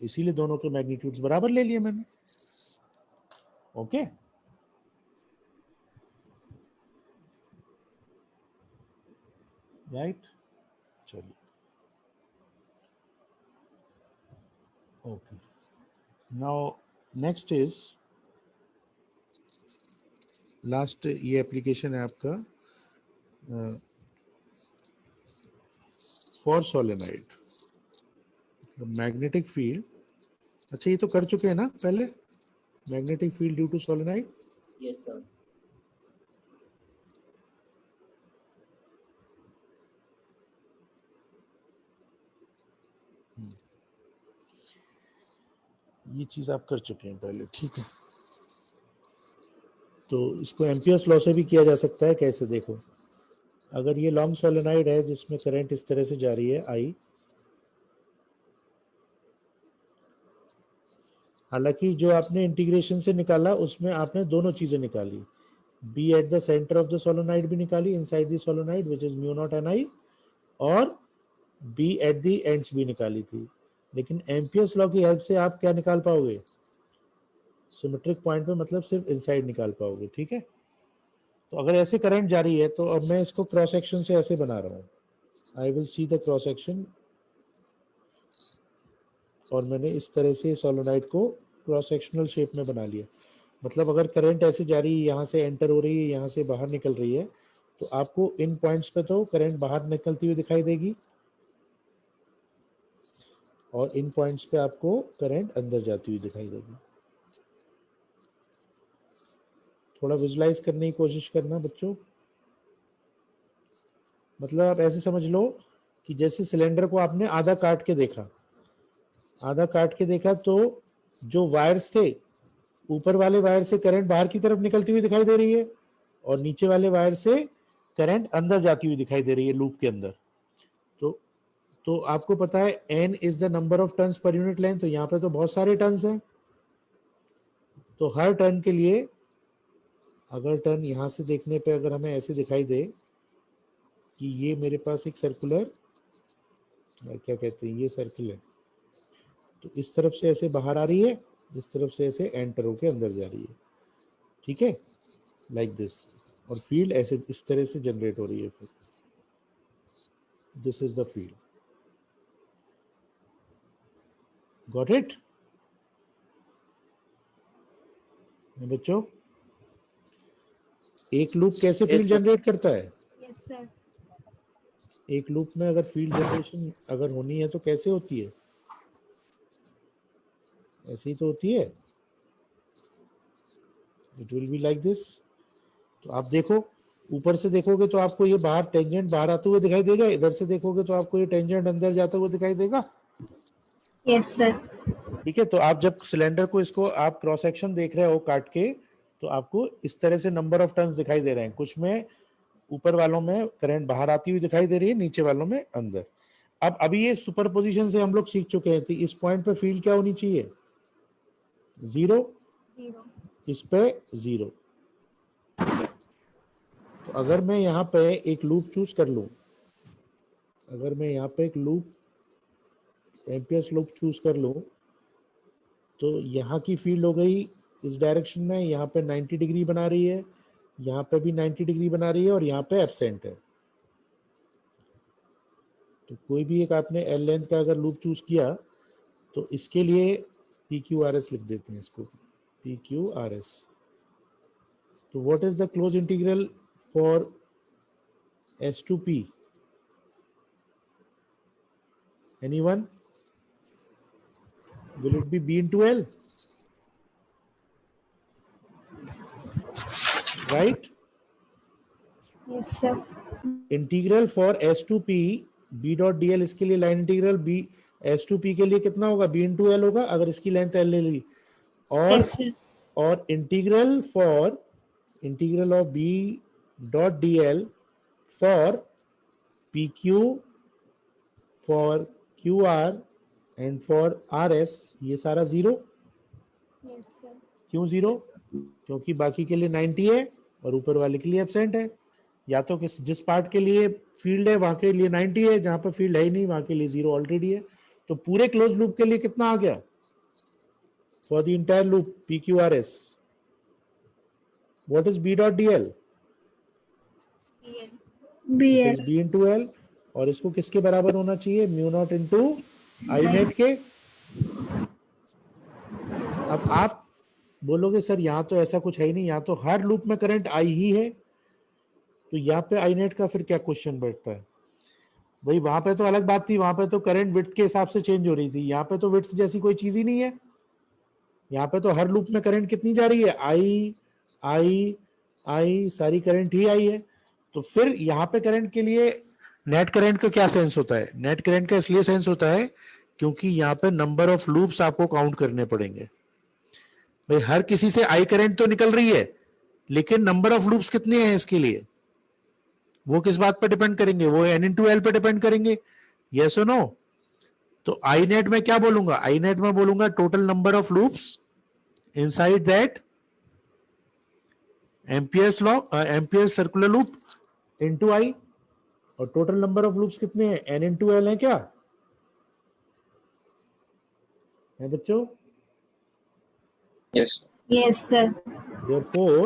इसीलिए दोनों के मैग्नीट्यूड्स बराबर ले लिए मैंने। Okay, right? चलिए, okay. Now next is last, ये एप्लीकेशन है आपका फॉर सोलेनॉइड, मैग्नेटिक फील्ड। अच्छा, ये तो कर चुके हैं ना पहले, magnetic field due to solenoid. Yes sir. ये चीज आप कर चुके हैं पहले, ठीक है। तो इसको एम्पियर्स लॉ से भी किया जा सकता है। कैसे, देखो, अगर ये लॉन्ग सोलेनॉइड है जिसमें करंट इस तरह से जा रही है आई, हालांकि जो आपने इंटीग्रेशन से निकाला उसमें आपने दोनों चीजें निकाली, B at the centre of the solenoid भी निकाली inside the solenoid which is mu naught N I, और बी एट द एंड्स भी निकाली थी। लेकिन एम्पियर्स लॉ की हेल्प से आप क्या निकाल पाओगे, सिमेट्रिक पॉइंट पे, मतलब सिर्फ इनसाइड निकाल पाओगे। ठीक है, तो अगर ऐसे करंट जारी है तो अब मैं इसको क्रॉस सेक्शन से ऐसे बना रहा हूँ, I will see the cross section, और मैंने इस तरह से सोलेनॉइड को क्रॉस सेक्शनल शेप में बना लिया। मतलब अगर करंट ऐसे जारी है, यहाँ से एंटर हो रही है, यहाँ से बाहर निकल रही है, तो आपको इन पॉइंट्स पे तो करंट बाहर निकलती हुई दिखाई देगी, और इन पॉइंट्स पे आपको करंट अंदर जाती हुई दिखाई देगी। थोड़ा विजुलाइज करने की कोशिश करना बच्चों। मतलब आप ऐसे समझ लो कि जैसे सिलेंडर को आपने आधा काट के देखा, आधा काट के देखा, तो जो वायर्स थे, ऊपर वाले वायर से करंट बाहर की तरफ निकलती हुई दिखाई दे रही है, और नीचे वाले वायर से करंट अंदर जाती हुई दिखाई दे रही है लूप के अंदर। तो आपको पता है n is the number of turns per unit length, तो यहाँ पे तो बहुत सारे टर्न्स हैं। तो हर टर्न के लिए, अगर टर्न यहाँ से देखने पे अगर हमें ऐसे दिखाई दे कि ये मेरे पास एक सर्कुलर, क्या कहते हैं, ये सर्किल है, तो इस तरफ से ऐसे बाहर आ रही है, इस तरफ से ऐसे एंटर होके अंदर जा रही है। ठीक है, लाइक दिस, और फील्ड ऐसे इस तरह से जनरेट हो रही है। फिर this is the field, got it बच्चों? एक लूप कैसे फील्ड जनरेट करता है? Yes, sir. एक लूप में अगर फील्ड जनरेशन अगर होनी है तो कैसे होती है? ऐसे ही तो होती है, it will be like this. तो आप देखो, ऊपर से देखोगे तो आपको ये बाहर टेंजेंट बाहर आते हुए दिखाई देगा, इधर से देखोगे तो आपको ये टेंजेंट अंदर जाते हुए दिखाई देगा। Yes, sir. ठीक है, तो आप जब सिलेंडर को, इसको आप क्रॉस सेक्शन देख रहे हो काट के, तो आपको इस तरह से नंबर ऑफ टर्न्स दिखाई दे रहे हैं। कुछ में ऊपर वालों में करंट बाहर आती हुई दिखाई दे रही है, नीचे वालों में अंदर। अब अभी ये सुपरपोजिशन से हम लोग सीख चुके हैं, तो इस पॉइंट पे फील्ड क्या होनी चाहिए? 0, 0. इस पे 0। तो अगर मैं यहाँ पे एक लूप चूज कर लूं, अगर मैं यहाँ पे एक लूप, एम्पियर्स लूप चूज कर लूं, तो यहाँ की फील्ड हो गई इस डायरेक्शन में, यहाँ पे 90 डिग्री बना रही है, यहाँ पे भी 90 डिग्री बना रही है, और यहाँ पे एब्सेंट है। तो कोई भी एक आपने एल लेंथ का अगर लूप चूज किया, तो इसके लिए PQRS लिख देते हैं इसको, PQRS। तो what is the close integral for S to P? Anyone? Will it be B into L? Right? Yes, sir. Integral for S to P B dot DL, इसके लिए line integral B S to P के लिए कितना होगा? B into L होगा, अगर इसकी length L ले ली। Yes, sir. और integral for, integral of B dot DL for PQ, for QR and for RS, ये सारा 0। Yes, sir. क्यों 0? क्योंकि बाकी के लिए 90 है और ऊपर वाले के लिए एब्सेंट है। या तो जिस पार्ट के लिए फील्ड है वहां के लिए 90 है, जहां पर फील्ड है ही नहीं वहां के लिए 0 ऑलरेडी है। तो पूरे क्लोज लूप के लिए कितना आ गया? For the entire loop PQRS, what is B dot DL? DL. BL. B into L, और इसको किसके बराबर होना चाहिए? Mu naught into I net के। अब आप बोलोगे सर यहाँ तो ऐसा कुछ है ही नहीं, यहाँ तो हर लूप में करंट आई ही है, तो यहाँ पे आई नेट का फिर क्या क्वेश्चन बैठता है? भाई वहां पे तो अलग बात थी, वहां पे तो करंट विड्थ के हिसाब से चेंज हो रही थी, यहाँ पे तो विड्थ जैसी कोई चीज ही नहीं है। यहाँ पे तो हर लूप में करंट कितनी जा रही है? आई आई आई, सारी करंट ही आई है। तो फिर यहाँ पे करंट के लिए नेट करंट का क्या सेंस होता है? नेट करंट का इसलिए सेंस होता है क्योंकि यहाँ पे नंबर ऑफ लूप्स आपको काउंट करने पड़ेंगे। भाई हर किसी से आई करंट तो निकल रही है, लेकिन नंबर ऑफ लूप्स कितने हैं इसके लिए, वो किस बात पर डिपेंड करेंगे, वो n इंटू एल पे डिपेंड करेंगे, यस और नो। तो आई नेट में क्या बोलूंगा, आई नेट में बोलूंगा total number of loops inside that Ampere's law, amperes circular loop into I, और टोटल नंबर ऑफ लूप्स कितने हैं, n इंटू एल है क्या, है बच्चों? Yes, sir. Yes, sir. Therefore,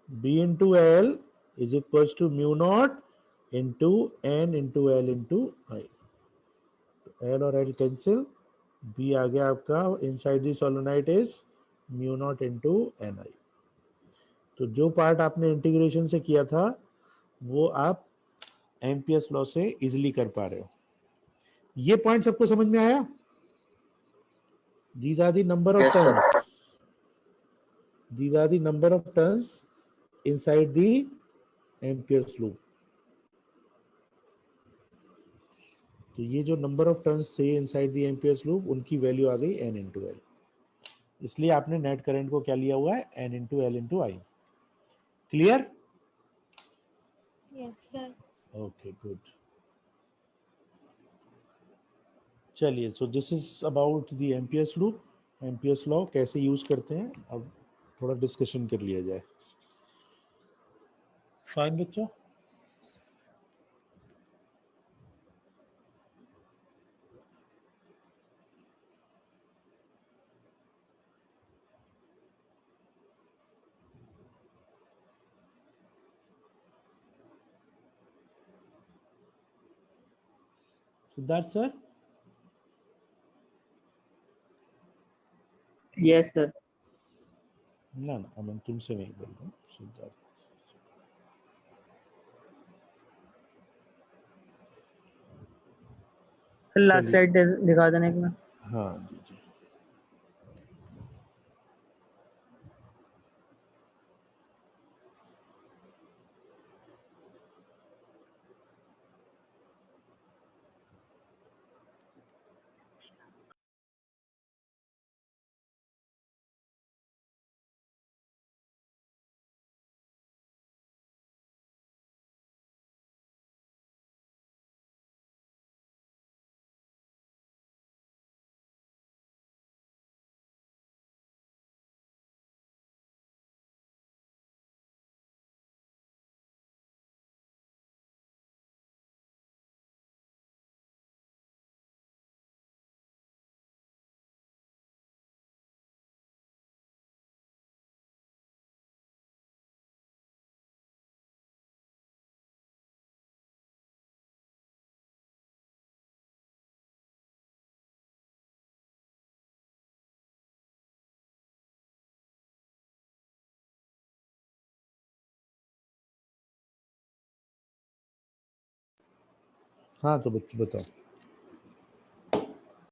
b into l is equals to mu naught into n into l into I. L और L cancel, b आ गया आपका inside the solenoid is mu naught into ni. तो जो part आपने integration से किया था वो आप एम्पियर्स लॉ से इजिली कर पा रहे हो। ये पॉइंट सबको समझ में आया? These are the number of Yes, sir. turns. These are the number of turns inside the Ampere's loop. तो ये जो नंबर ऑफ टर्न्स से इनसाइड द एम्पियर्स लूप, उनकी वैल्यू आ गई n इंटू एल। इसलिए आपने नेट करंट को क्या लिया हुआ है, n into L into I. Clear? Yes, sir. Okay good. चलिए, so this is about the Ampere's loop, Ampere's law कैसे यूज करते हैं, अब थोड़ा डिस्कशन कर लिया जाए। फाइन बच्चों? सिद्धार्थ सर? Yes, sir. ना ना, मैं तुमसे नहीं बोल रहा हूँ, सिद्धार्थ। फिर लास्ट चलिए। स्लाइड दिखा देने एक बार। हाँ जी जी। हाँ तो बच्चों बताओ।